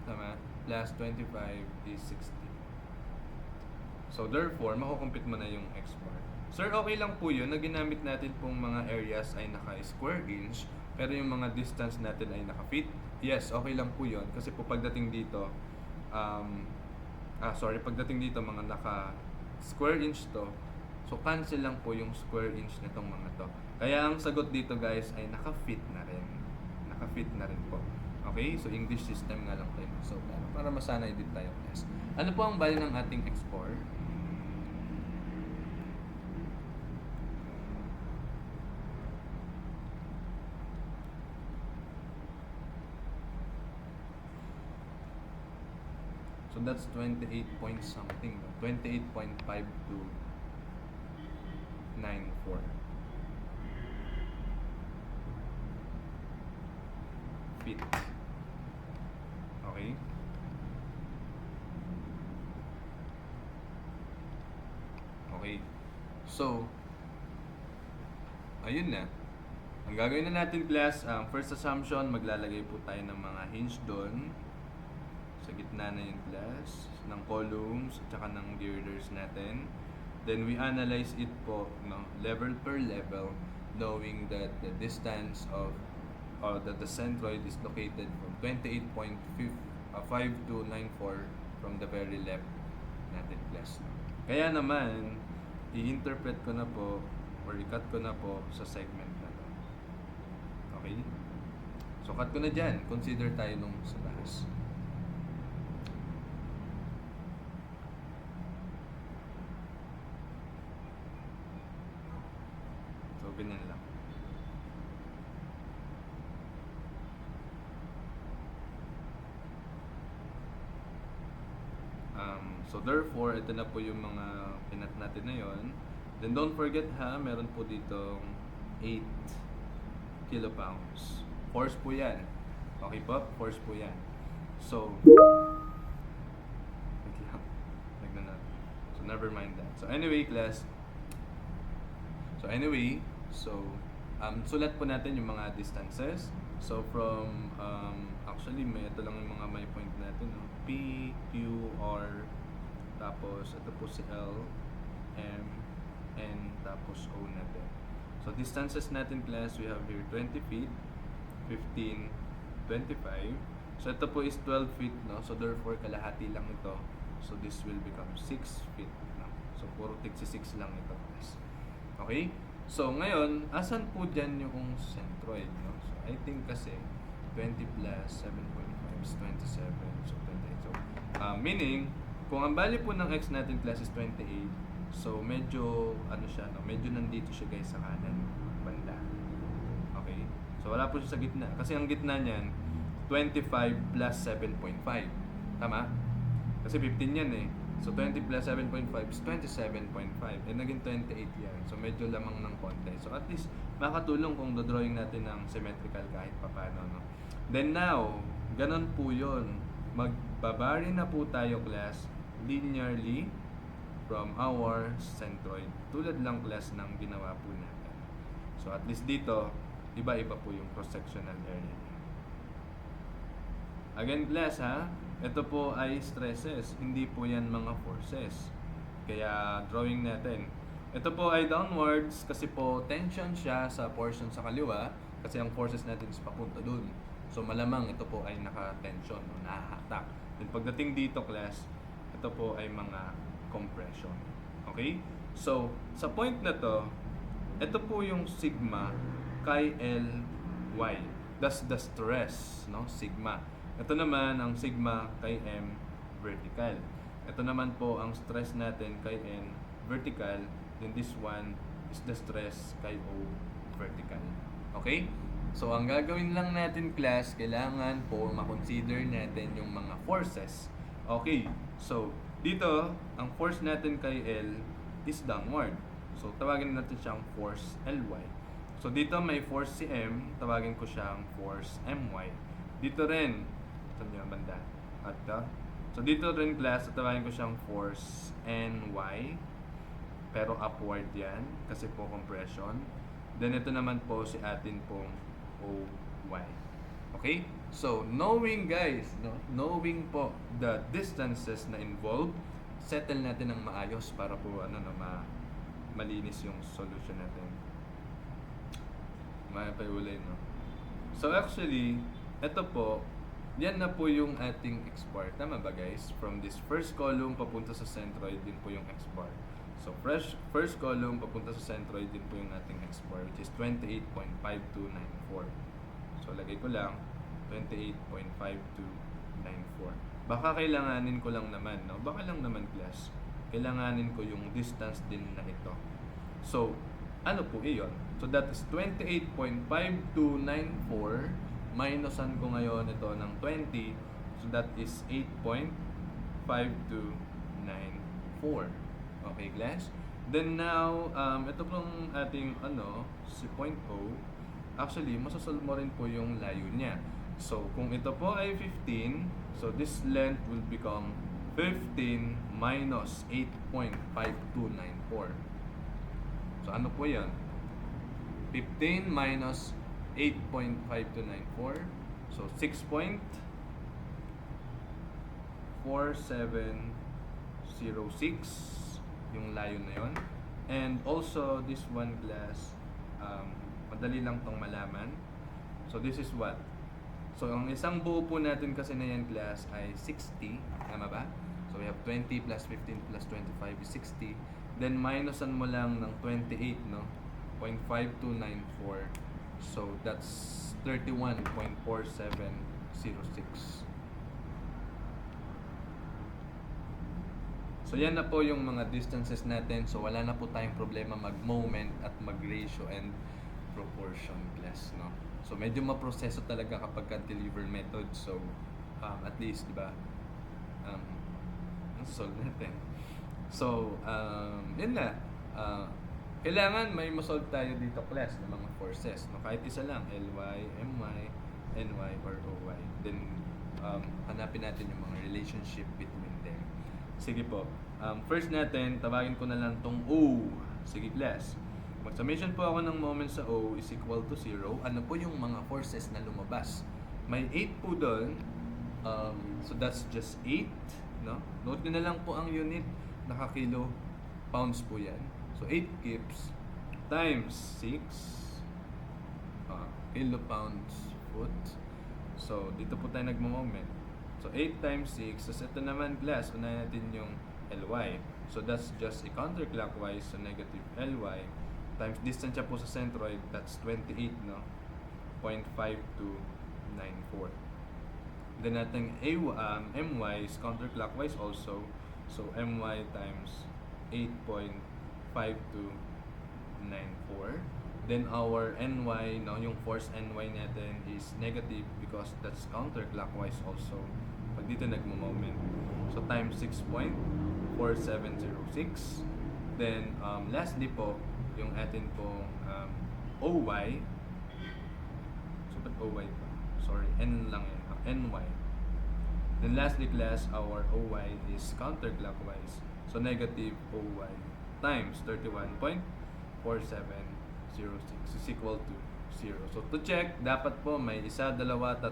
Tama? Plus 25 is 60. So therefore, makukompute mo na yung x bar. Sir, okay lang po yun na ginamit natin pong mga areas ay naka-square inch, pero yung mga distance natin ay naka-feet. Yes, okay lang po yun. Kasi po pagdating dito, pagdating dito mga naka-square inch to, so cancel lang po yung square inch nitong mga to. Kaya ang sagot dito guys ay naka-feet na rin. Naka-feet na rin po. Okay? So English system nga lang tayo. So para masanay din tayo guys. Ano po ang value ng ating x bar? So that's 28 point something, 28.5294 feet. Okay? Okay. So, ayun na. Ang gagawin na natin class, first assumption, maglalagay po tayo ng mga hinge doon. Sa gitna na yung class, ng columns, at saka ng girders natin. Then we analyze it po, no, level per level, knowing that the distance of the centroid is located from 28.5294 from the very left natin class. Kaya naman, i-interpret ko na po or i-cut ko na po sa segment na to. Okay? So cut ko na dyan. Consider tayo nung sa taas. So ganyan lang. So therefore, ito na po yung mga pinat natin na yon. Then don't forget ha, meron po dito 8 kilopounds. Force po yan. Okay po? Force po yan. So, wait lang. Tignan natin. So never mind that. So anyway class. Sulat po natin yung mga distances. So from, actually ito lang yung mga may point natin. No? P, Q, R, tapos ito po si L, M, N, tapos O natin. So distances natin class, we have here 20 feet, 15, 25. So ito po is 12 feet, no? So therefore kalahati lang ito. So this will become 6 feet, no? So puro 66 lang ito class. Okay? So ngayon, asan po dyan yung centroid, no? So I think kasi 20 plus 7.5 is 27. So 28. So meaning, kung ang value po ng x natin class is 28, so medyo ano siya, no? Medyo nandito siya guys sa kanan banda. Okay? So wala po siya sa gitna kasi ang gitna niyan 25 plus 7.5. Tama? Kasi 15 yan eh. So 20 plus 7.5 is 27.5. And naging 28 yan. So medyo lamang ng konti. So at least makakatulong kung dodrawing natin ng symmetrical kahit papano, no? Then now, ganun po yun. Magbabari na po tayo class linearly from our centroid. Tulad lang class ng ginawa po natin. So at least dito, iba-iba po yung cross-sectional area niya. Again class ha, ito po ay stresses, hindi po yan mga forces. Kaya drawing natin. Ito po ay downwards kasi po tension siya sa portion sa kaliwa kasi ang forces natin is papunta dun. So malamang ito po ay naka-tension o nahahatak. Then pagdating dito class, ito po ay mga compression. Okay? So sa point na to, ito po yung sigma kay Ly. That's the stress, no? Sigma. Ito naman ang sigma kay M vertical. Ito naman po ang stress natin kay N vertical. Then this one is the stress kay O vertical. Okay? So ang gagawin lang natin class, kailangan po makonsider natin yung mga forces. Okay, so dito, ang force natin kay L is downward. So tawagin natin siyang force Ly. So dito may force si M, tawagin ko siyang force My. Dito rin, ito niyo banda. At so dito rin class, tawagin ko siyang force Ny. Pero upward yan, kasi po compression. Then ito naman po si atin pong Oy. Okay? So, knowing guys, no? Knowing po the distances na involved, settle natin ng maayos para po malinis yung solution natin. Mapayulay, no? So actually, ito po, yan na po yung ating X-bar. Tama ba guys? From this first column papunta sa centroid din po yung X-bar. So first column papunta sa centroid din po yung ating X-bar, which is 28.5294. So lagay ko lang 28.5294. Baka kailanganin ko lang naman, no? Baka lang naman class. Kailanganin ko yung distance din na ito. So, ano po iyon? So that is 28.5294 minusan ko ngayon ito ng 20. So that is 8.5294. Okay, class? Then now, ito pong ating si point O. Actually, masasolve mo rin po yung layo niya. So, kung ito po ay 15, so this length will become 15 minus 8.5294. So, ano po yan? 15 minus 8.5294. So, 6.4706 yung layo na yon. And also, this one class, madali lang tong malaman. So, this is what? So, ang isang buo po natin kasi na yan class ay 60. Tama ba? So, we have 20 plus 15 plus 25 is 60. Then, minusan mo lang ng 28, no? 0.5294. So, that's 31.4706. So, yan na po yung mga distances natin. So, wala na po tayong problema mag-moment at mag-ratio and proportion class, no? So, medyo maproseso talaga kapag cantilever method. So, at least, di ba? Solve natin. So, yun na. Kailangan may masolve tayo dito class ng mga forces. No? Kahit isa lang, Ly, My, Ny, or Oy. Then, hanapin natin yung mga relationship between them. Sige po. First natin, tawagin ko na lang tong O. Sige class. Mag-summation po ako ng moment sa O is equal to 0. Ano po yung mga forces na lumabas? May 8 po doon. So that's just 8. No? Note nyo na lang po ang unit. Nakakilo pounds po yan. So 8 kips times 6 kilopounds foot. So dito po tayo nagmo-moment. So 8 times 6. So ito naman class, unahin natin yung Ly. So that's just a counterclockwise. So negative Ly times distance siya po sa centroid. That's 28, no? 0.5294. Then natin My is counterclockwise also. So My times 8.5294. Then our Ny, no, yung force Ny natin is negative because that's counterclockwise also. Pag dito nagmo-moment. So times 6.4706. Then lastly po, yung atin pong Oy. So ba't Oy pa? Sorry, N lang yan. Ny. Then lastly class, our Oy is counterclockwise. So negative Oy times 31.4706 is equal to 0. So to check, dapat po may 1, 2, 3, 4,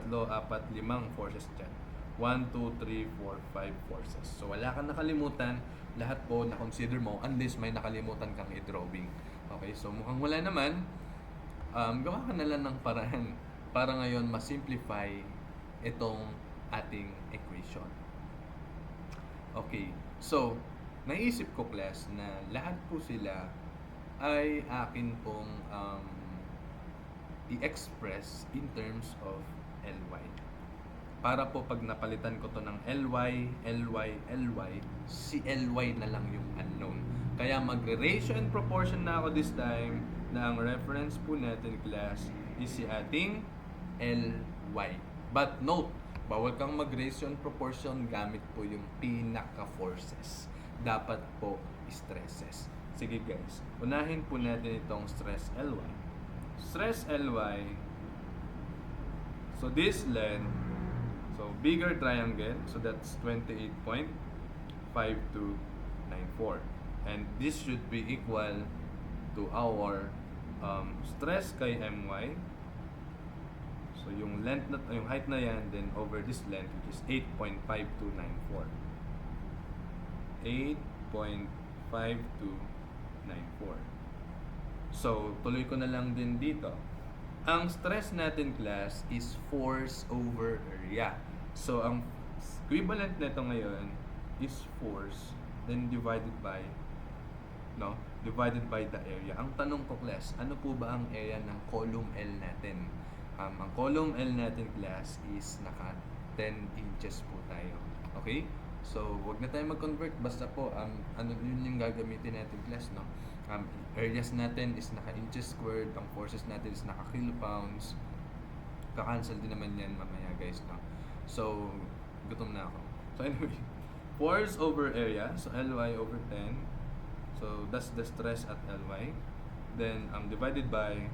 5 forces dyan. 1, 2, 3, 4, 5 forces. So wala kang nakalimutan. Lahat po na-consider mo unless may nakalimutan kang i-drawing. Okay, so mukhang wala naman. Gawa ka na lang ng paraan para ngayon ma-simplify itong ating equation. Okay, so naisip ko class na lahat po sila ay akin pong i-express in terms of Ly. para po pag napalitan ko to ng ly, ly, ly, si ly na lang yung unknown. Kaya magre-ratio and proportion na ako this time na ang reference po natin class is si ating ly. But note, bawal kang mag-ratio and proportion gamit po yung pinaka-forces. Dapat po stresses. Sige guys, unahin po natin itong stress ly. Stress ly, so this length, so bigger triangle, so that's 28.5294. And this should be equal to our stress kay my. So yung length na, yung height na yan, then over this length, which is 8.5294. 8.5294. So, tuloy ko na lang din dito. Ang stress natin class is force over area. So, ang equivalent nito ngayon is force then divided by the area. Ang tanong ko class, ano po ba ang area ng column L natin? Ang column L natin class is naka 10 inches po tayo. Okay? So, wag na tayo mag-convert. Basta po, ano yun yung gagamitin natin class, no? Areas natin is naka-inches squared. Ang forces natin is naka-kilopounds. Kakancel din naman yan mamaya, guys, no? So, gutom na ako. So, anyway, force over area. So, Ly over 10. So, that's the stress at Ly. Then, divided by,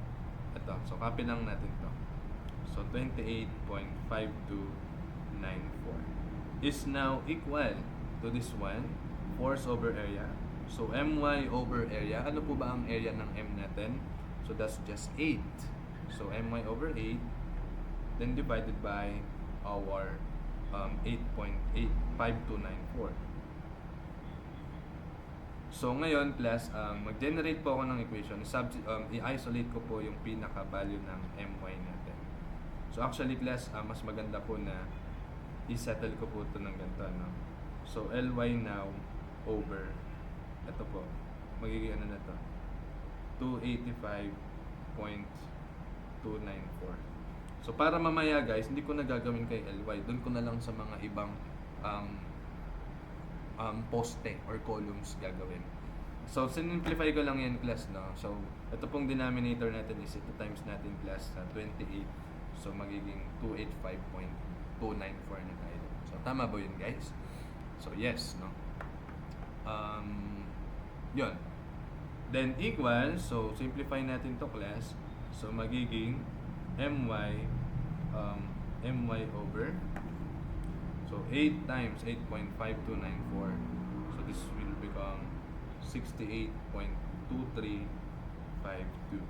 ito. So, copy lang natin to. So, 28.5294 is now equal to this one, force over area. So, my over area. Ano po ba ang area ng m natin? So, that's just 8. So, my over 8, then divided by our 8.85294. So, ngayon, class, mag-generate po ako ng equation. I-isolate ko po yung pinaka-value ng my natin. So, actually, class, mas maganda po na i-settle ko po ito ng ganito, no? So, ly now over, ito po, magiging ano na to, 285.294. So, para mamaya, guys, hindi ko na gagawin kay ly. Doon ko na lang sa mga ibang poste or columns gagawin. So, simplify ko lang yan, class, no? So, ito pong denominator natin is ito times natin, class, sa 28. So, magiging 285.294 na tayo. So, tama ba yun, guys? So, yes, no? Yun. Then, equal, so, simplify natin to, class. So, magiging my over, so, 8 times 8.5294. So, this will become 68.2352.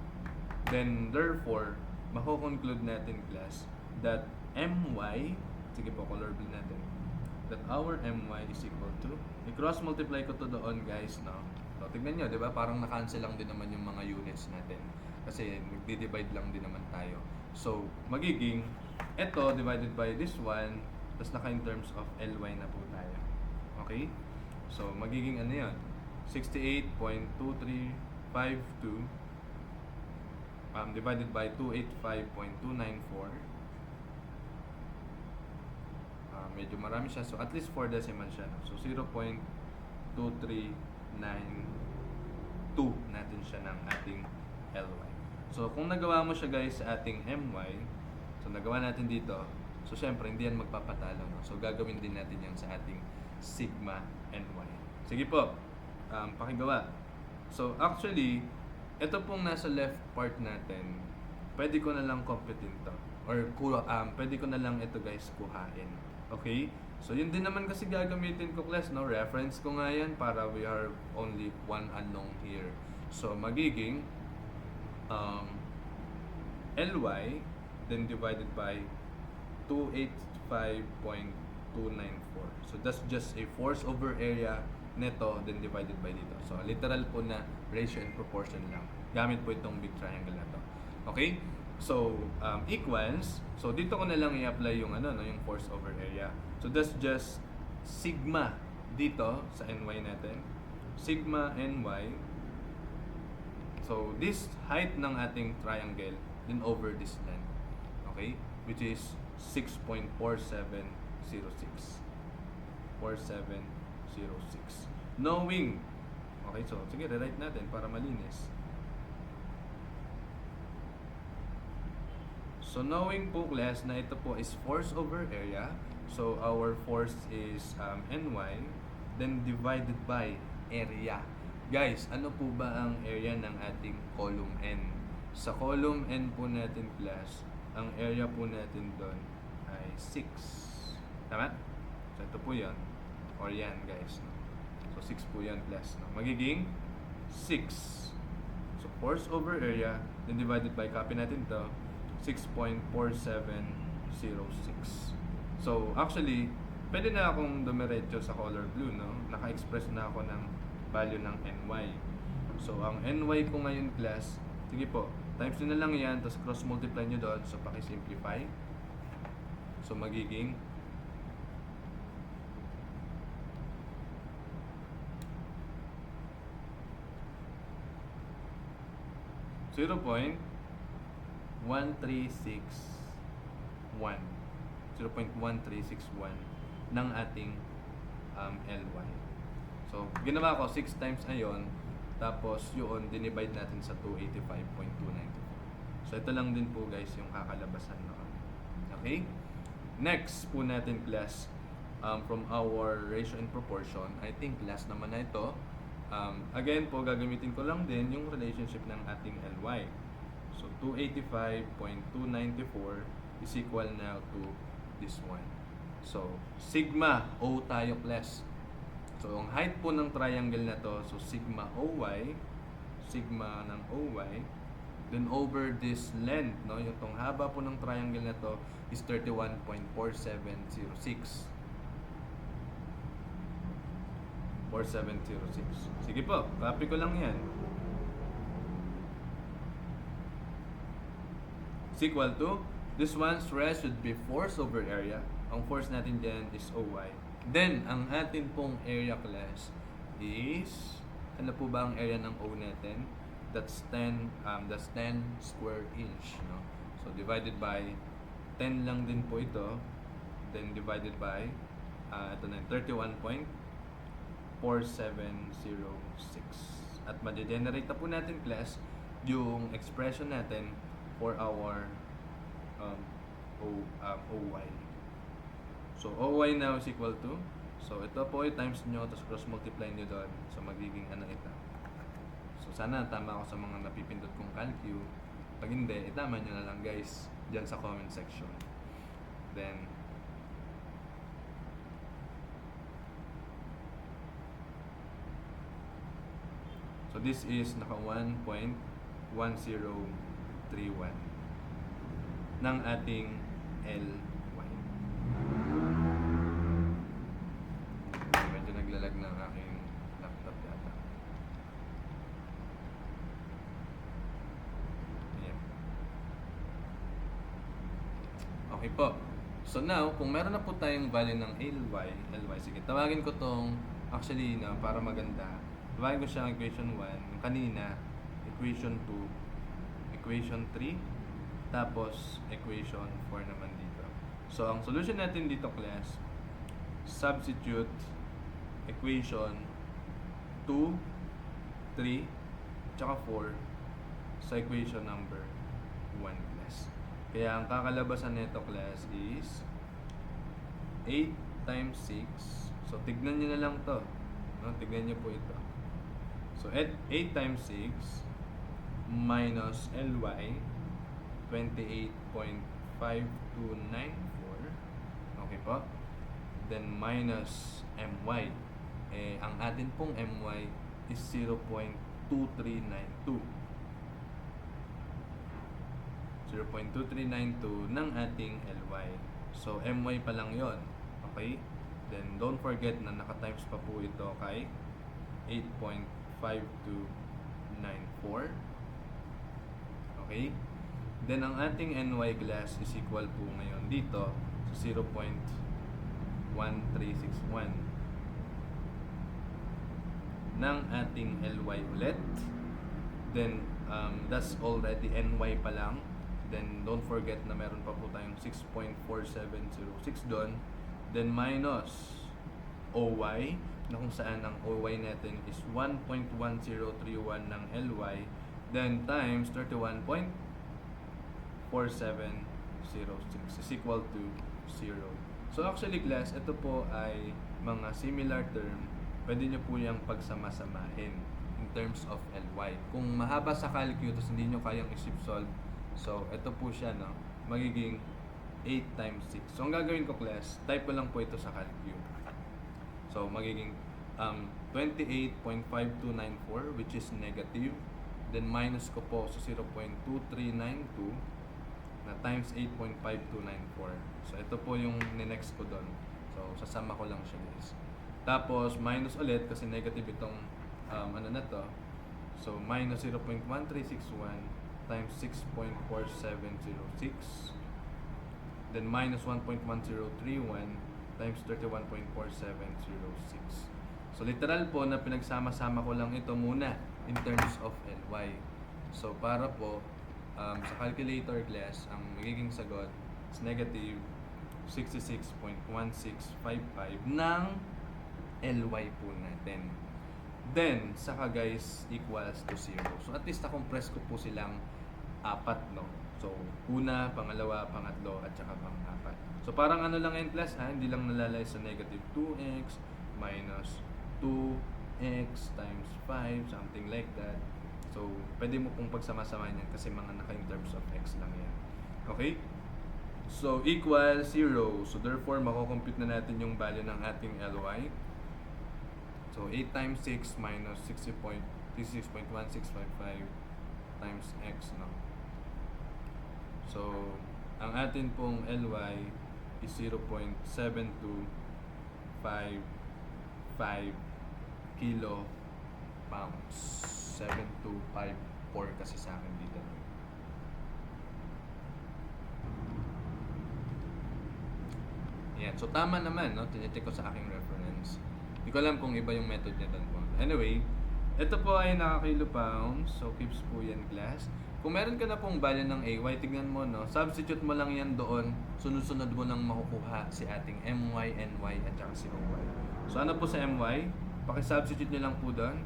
Then, therefore, mako-conclude natin, class, that my, sige po, color blue natin, that our my is equal to, i-cross multiply ko to doon, guys, no? So, tignan nyo, di ba? Parang na-cancel lang din naman yung mga units natin. Kasi, nagdi-divide lang din naman tayo. So, magiging, ito, divided by this one, tapos naka in terms of ly na po tayo. Okay? So, magiging ano yun? 68.2352 divided by 285.294. Medyo marami siya. So, at least 4 decimal siya. So, 0.2392 natin siya ng ating ly. So, kung nagawa mo siya, guys, sa ating my, so, nagawa natin dito, so, syempre, hindi yan magpapatalo. No? So, gagawin din natin yan sa ating sigma ny. Sige po, pakigawa. So, actually, ito pong nasa left part natin, pwede ko na lang computin to. Or, pwede ko na lang ito, guys, kuhain. Okay? So, yun din naman kasi gagamitin ko, class, no? Reference ko nga yan para we are only one unknown here. So, magiging ly, then divided by 285.294. So, that's just a force over area neto, then divided by dito. So, literal po na ratio and proportion lang. Gamit po itong big triangle na to. Okay? So, equals. So, dito ko na lang i-apply yung yung force over area. So, that's just sigma dito sa ny natin. Sigma ny. So, this height ng ating triangle then over this length. Okay? Which is 6.4706. 4706. Knowing, okay, so sige, rewrite natin para malinis. So knowing po class na ito po is force over area, so our force is Ny, then divided by area. Guys, ano po ba ang area ng ating column N? Sa column N po natin class, ang area po natin doon ay 6. Tama? So ito po yan. Or yan guys. So 6 po yan class. Magiging 6. So force over area, then divided by, copy natin to, 6.4706. So actually, pwede na akong dumiretso sa color blue, no? Naka-express na ako ng value ng Ny. So ang Ny ko ngayon class, sige po, times nyo na lang yan, tapos cross multiply nyo doon, so paki-simplify. So magiging 0.1361 ng ating Ly. So, ginawa ko 6 times ayon, tapos yun, dinivide natin sa 285.294. So, ito lang din po guys yung kakalabasan noon. Okay? Next po natin class, from our ratio and proportion, I think last naman na ito. Again po, gagamitin ko lang din yung relationship ng ating Ly. So, 285.294 is equal now to this one. So, sigma O tayo class. So, ang height po ng triangle na to, so sigma OY, sigma ng OY, then over this length, no, yung tong haba po ng triangle na to is 31.4706. 4706. Sige po, copy ko lang yan. Is equal to, this one's rest should be force over area. Ang force natin dyan is OY. Then, ang atin pong area class is, ano po ba ang area ng O natin? That's 10 square inch, no? So, divided by 10 lang din po ito. Then, divided by, ito na, 31.4706. At ma-generate na po natin class yung expression natin for our OY. So, OY now is equal to, so ito po ay times nyo, tapos cross multiply nyo doon. So, magiging ano ito. So, sana tama ako sa mga napipindot kong calcu. Pag hindi, itama nyo na lang guys dyan sa comment section. Then, so this is naka 1.1031 ng ating Ly. Medyo naglalag ng aking laptop yata. Ayan. Okay po. So now, kung meron na po tayong value ng Ly, sige, tawagin ko tong, actually na para maganda, tawagin ko siyang equation 1, yung kanina, equation 2, equation 3, tapos equation 4 naman dito. So, ang solution natin dito class, substitute equation 2, 3, tsaka 4 sa equation number 1 class. Kaya ang kakalabasan nito class is 8 times 6. So, tignan nyo na lang to. No? Tignan nyo po ito. So, 8 times 6 minus Ly, 28.5294. Okay po? Then, minus My. Ang atin pong My is 0.2392. 0.2392 ng ating Ly. So, My pa lang yon. Okay? Then, don't forget na naka-times pa po ito kay 8.5294. Okay? Then, ang ating Ny glass is equal po ngayon dito sa 0.1361 ng ating Ly ulit. Then, that's already Ny pa lang. Then don't forget na meron pa po tayong 6.4706 doon. Then minus OY, na kung saan ang OY natin is 1.1031 ng LY. Then times 31.4706 is equal to 0. So actually class, ito po ay mga similar term. Pwede nyo po yung pagsama-samahin in terms of LY. Kung mahaba sa calculus, tapos hindi nyo kayang isip solve, so ito po siya, no? Magiging 8 times 6. So ang gagawin ko class, type ko lang po ito sa calculus. So magiging 28.5294, which is negative. Then minus ko po sa 0.2392 na times 8.5294. So ito po yung next ko doon. So sasama ko lang siya guys. Tapos minus ulit kasi negative itong ano na to. So minus 0.1361 times 6.4706. Then minus 1.1031 times 31.4706. So literal po na pinagsama-sama ko lang ito muna in terms of LY. So para po sa calculator class, ang magiging sagot is negative 66.1655 ng LY po natin. Then, saka guys, equals to 0. So at least na-compress ko po silang apat, no? So, una, pangalawa, pangatlo, at saka pang-apat. So parang ano lang yan class, ha? Hindi lang nalalay sa negative 2x minus 2x times 5, something like that. So, pwede mo pong pagsama-samahin yan kasi mga naka in terms of x lang yan. Okay? So, equal 0. So, therefore, mako-compute na natin yung value ng ating LY. So, 8 times 6 minus 66.1655 times x, no? So, ang atin pong LY is 0.7255 kilo pounds. 7254 kasi sa akin dito. Yan. So, tama naman, no? Tinitik ko sa aking reference. Hindi ko alam kung iba yung method niya doon po. Anyway, ito po ay nakakilo pounds. So, keeps po yan class. Kung meron ka na pong value ng AY, tignan mo, no? Substitute mo lang yan doon. Sunod-sunod mo nang makukuha si ating MY, NY, at saka si OY. So, ano po sa MY? Paki-substitute nyo lang po doon.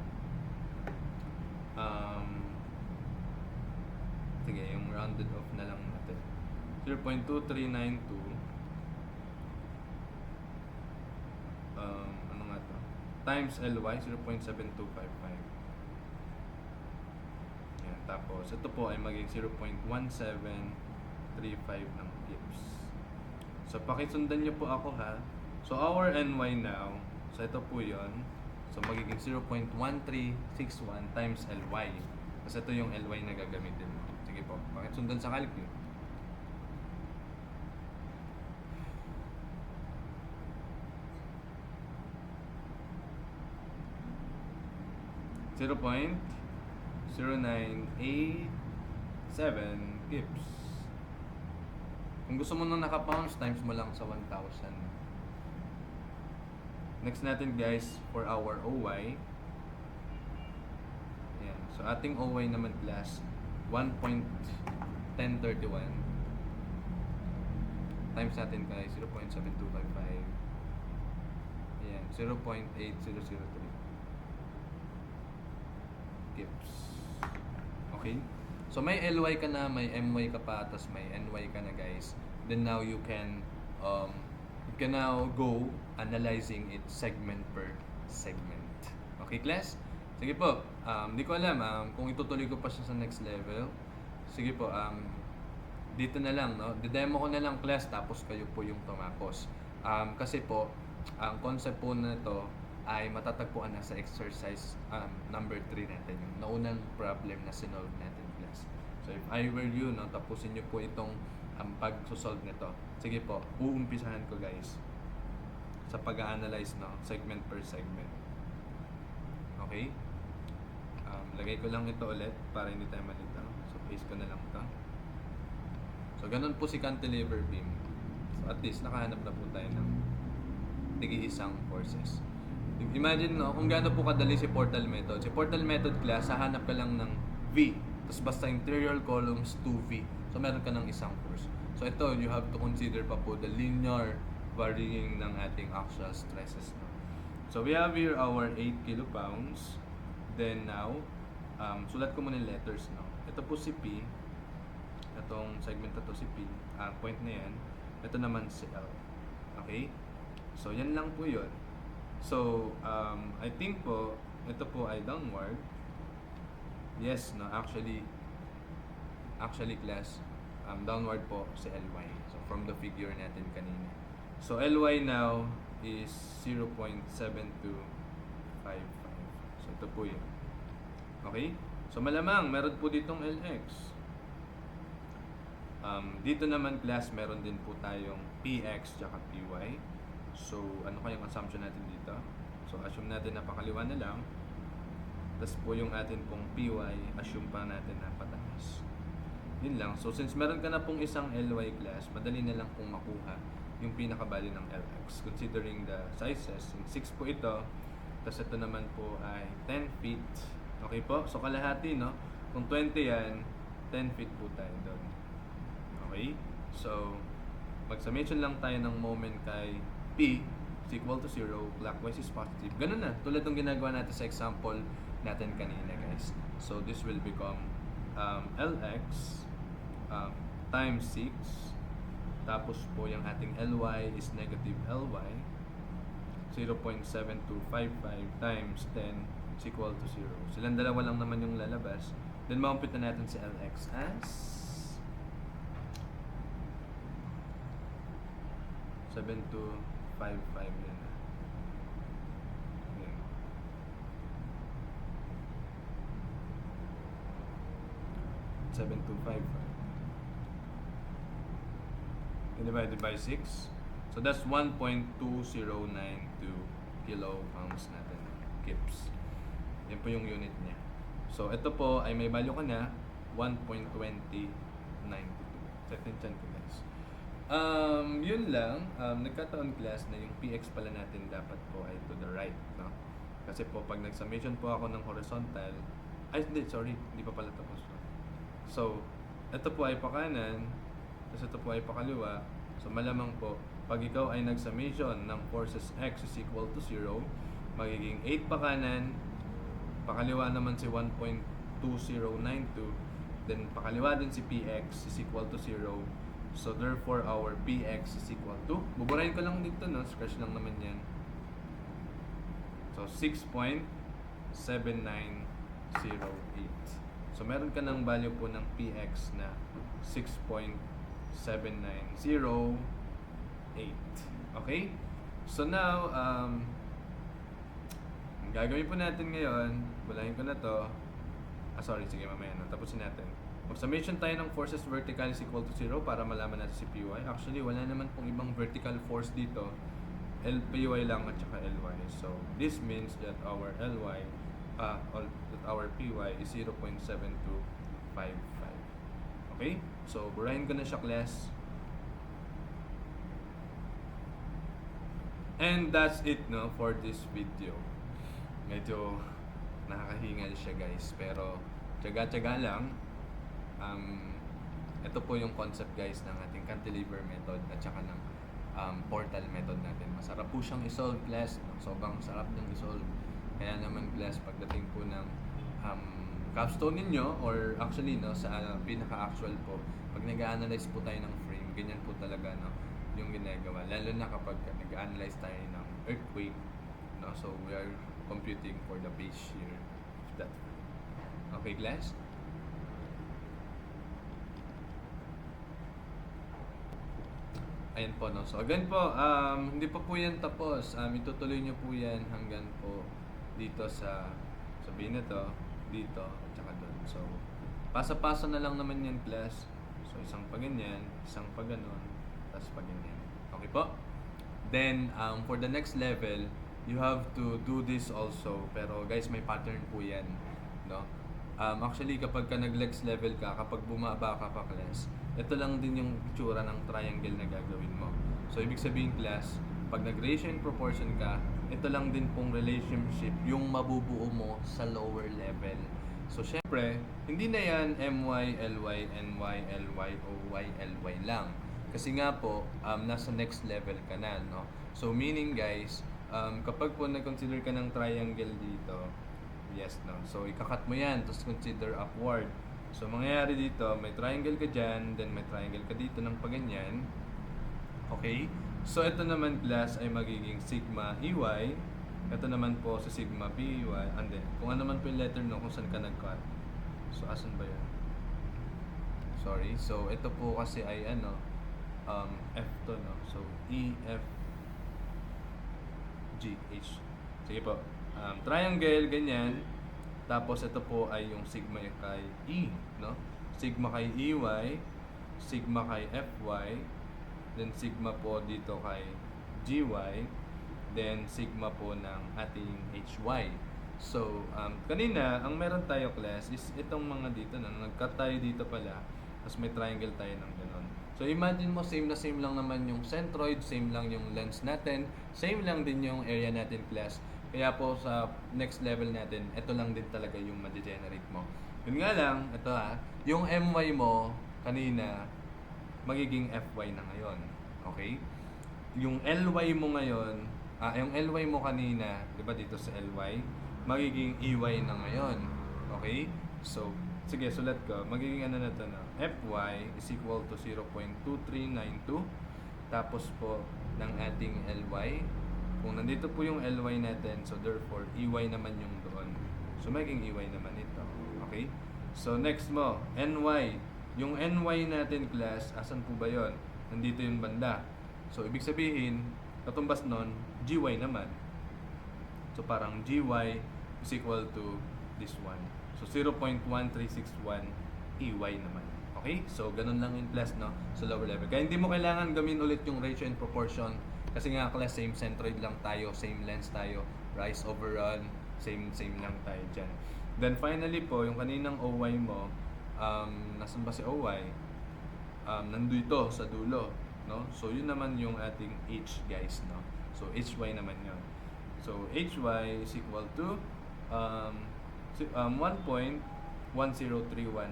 Sige, yung rounded off na lang natin. 0.2392 ano nga to? Times LY, 0.7255. Yan, tapos ito po ay maging 0.1735 ng pips. So pakisundan nyo po ako ha. So our NY now, so ito po yon. So magiging 0.1361 times LY. Kasi ito yung LY na gagamitin mo. Sige po, pakisundan sa calculus. .0987 pips. Kung gusto mo nang naka-pounds, times mo lang sa 1,000. Next natin guys, for our OY. Ayan. So ating OY naman class, 1.1031 times natin guys, 0.7255. Ayan, 0.8003 gips. Okay? So may LY ka na, may MY ka pa, tapos may NY ka na guys. Then now you can now go analyzing it segment per segment. Okay class? Sige po, di ko alam kung itutuloy ko pa siya sa next level. Sige po, dito na lang, no? Didemo ko na lang class, tapos kayo po yung tumapos. Kasi po, ang concept po na ito ay matatagpuan na sa exercise number 3 natin, yung naunang problem na sinolve natin class. So if I were you, no, tapusin nyo po itong pag-solve nito. Sige po, uumpisahan ko guys sa pag-analyze, no, segment per segment. Okay? Lagay ko lang ito ulit para hindi tayo malito. So paste ko na lang ito. So ganun po si cantilever beam. So at least nakahanap na po tayo ng tig-iisang forces. Imagine, no, kung gaano po kadali si portal method. Si portal method class, hahanap ka lang ng V. Tapos basta interior columns 2V. So meron ka ng isang force. So ito, you have to consider pa po the linear varying ng ating axial stresses. No? So we have here our 8 kilopounds. Then now, sulat ko muna yung letters. No? Ito po si P. Itong segment na to si P. Point na yan. Ito naman si L. Okay? So yan lang po yun. So, I think po, ito po ay downward. Yes, no, actually class, downward po si Ly. So, from the figure natin kanina. So, Ly now is 0.7255. So, ito po yun. Okay? So, malamang, meron po ditong Lx. Dito naman class, meron din po tayong Px tsaka Py. So, ano kayang assumption natin dito? So, assume natin na pakaliwa na lang. Tapos po yung atin pong PY, assume pa natin na pataas. Yun lang. So, since meron ka na pong isang LY class, madali na lang pong makuha yung pinaka-value ng LX. Considering the sizes, 6 po ito. Tapos ito naman po ay 10 feet. Okay po? So, kalahati, no? Kung 20 yan, 10 feet po tayo doon. Okay? So, mag-summation lang tayo ng moment kay P is equal to 0, clockwise is positive. Ganun na. Tulad ng ginagawa natin sa example natin kanina, guys. So, this will become Lx times 6. Tapos po yung ating Ly is negative Ly. 0.7255 times 10 is equal to 0. Silang dalawa lang naman yung lalabas. Then, ma-compute na natin si Lx as 7255 yun. Okay. 7255 divided by 6. So that's 1.2092 kilopounds natin. Kips. Yan po yung unit niya. So ito po ay may value ka na 1.2092. Second chan ko guys. Yun lang. Nagkataon class na yung PX pala natin dapat po ay to the right, no? Kasi po pag nag-summation po ako ng horizontal, hindi pa pala tapos. So, ito po ay pakanan, tapos ito po ay pakaliwa. So, malamang po, pag ikaw ay nag-summation ng forces X is equal to 0, magiging 8 pakanan, pakaliwa naman si 1.2092, then pakaliwa din si PX is equal to 0. So, therefore, our PX is equal to, buburahin ko lang dito, no? Scratch lang naman yan. So, 6.7908. So, meron ka ng value po ng PX na 6.7908. Okay? So, now, ang gagawin po natin ngayon, bulahin ko na to. Sige, mamaya na. Tapusin natin. Mag-summation tayo ng forces vertical is equal to 0 para malaman natin si PY. Actually, wala naman pong ibang vertical force dito. LPY lang at saka LY. So, this means that our LY, that our PY is 0.7255. Okay? So, burahin ko na siya, class. And that's it, no, for this video. Medyo nakakahingal siya, guys. Pero, tiyaga-tiyaga lang. Ito po yung concept, guys, ng ating cantilever method at saka ng portal method natin. Masarap po siyang isolve, class. Sobrang sarap niyang isolve. Kaya naman, class, pagdating po ng capstone ninyo, or actually, no, sa pinaka-actual po, pag nag-analyze po tayo ng frame, ganyan po talaga, no, yung ginagawa. Lalo na kapag nag-analyze tayo ng earthquake, no, so we are computing for the base shear of that. Okay, class? Ayan po, no. So, again po, hindi pa po yan tapos. Itutuloy nyo po yan hanggang po dito sa sabihin na to, dito, at saka doon. So, pasa-pasa na lang naman yan, class. So, isang pa ganyan, isang pa ganon, tapos pa ganyan. Okay po? Then, for the next level, you have to do this also. Pero, guys, may pattern po yan, no? Actually, kapag ka nag-next level ka, kapag bumaba ka pa, class, ito lang din yung itsura ng triangle na gagawin mo. So, ibig sabihin, class, pag nag-ratio and proportion ka, ito lang din pong relationship yung mabubuo mo sa lower level. So, syempre, hindi na yan MY, LY, NY, LY, OY, LY lang. Kasi nga po, nasa next level ka na, no? So, meaning guys, kapag po nag-consider ka ng triangle dito, yes, no? So, ikakat mo yan, tapos consider upward. So, mangyayari dito, may triangle ka dyan, then may triangle ka dito ng paganyan. Okay? So, ito naman class ay magiging sigma EY. Ito naman po sa sigma BY. And then, kung ano naman po yung letter no, kung saan ka nag-cut. So, asan ba yan? Sorry. So, ito po kasi ay ano, F to, no? So, E, F, G, H. Sige po. Triangle, ganyan. Tapos, ito po ay yung sigma kay E, no? Sigma kay EY, sigma kay FY, then sigma po dito kay GY, then sigma po ng ating HY. So, kanina, ang meron tayo class is itong mga dito na nag-cut tayo dito pala, tapos may triangle tayo ng ganon. So, imagine mo, same na same lang naman yung centroid, same lang yung lens natin, same lang din yung area natin class. Kaya po sa next level natin, ito lang din talaga yung ma-generate mo. Yun nga lang, ito yung MY mo kanina, magiging FY na ngayon. Okay? Yung LY mo ngayon, yung LY mo kanina, di ba dito sa LY, magiging EY na ngayon. Okay? So, sige, sulat ko. Magiging ano na ito na, FY is equal to 0.2392. Tapos po, ng ating LY, kung nandito po yung LY natin, so therefore, EY naman yung doon. So, magiging EY naman ito. Okay? So, next mo, NY. Yung NY natin class, asan po ba yon? Nandito yung banda. So, ibig sabihin, katumbas nun, GY naman. So, parang GY is equal to this one. So, 0.1361 EY naman. Okay? So, ganun lang yung class, no? So, lower level. Kaya hindi mo kailangan gawin ulit yung ratio and proportion. Kasi nga class, same centroid lang tayo, same lens tayo, rise over run, same lang tayo dyan. Then finally po, yung kaninang OY mo, nasan ba si OY? Nandito sa dulo, no? So yun naman yung ating H guys, no? So HY naman yun. So HY is equal to 1.1031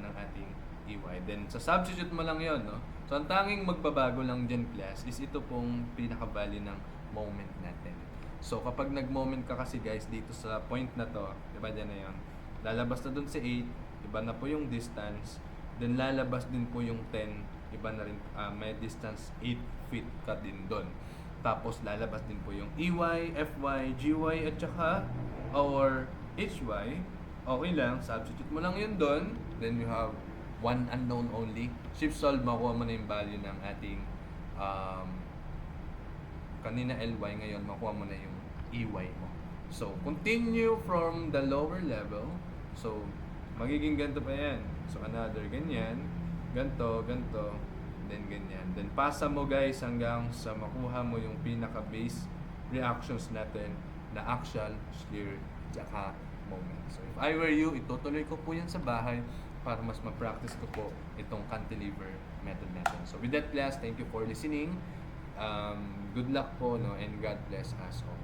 ng ating EY. Then sa substitute mo lang yon, no? So ang tanging magbabago lang dyan class is ito pong pinaka-value ng moment natin. So kapag nag-moment ka kasi guys dito sa point na to, di ba dyan na yun? Lalabas na dun si 8, iba na po yung distance. Then lalabas din po yung 10, iba na rin, may distance 8 feet ka din dun. Tapos lalabas din po yung EY, FY, GY at saka our HY. Okay lang, substitute mo lang yun dun. Then you have one unknown only. Shift solve, makuha mo na yung value ng ating kanina LY, ngayon makuha mo na yung EY mo. So, continue from the lower level. So, magiging ganito pa yan. So, another ganyan, ganto, then ganyan. Then, pasa mo guys hanggang sa makuha mo yung pinaka-base reactions natin na axial, shear, tsaka moment. So, if I were you, itutuloy ko po yan sa bahay para mas ma-practice ko po itong cantilever method natin. So, with that class, thank you for listening. Good luck po, no, and God bless us all.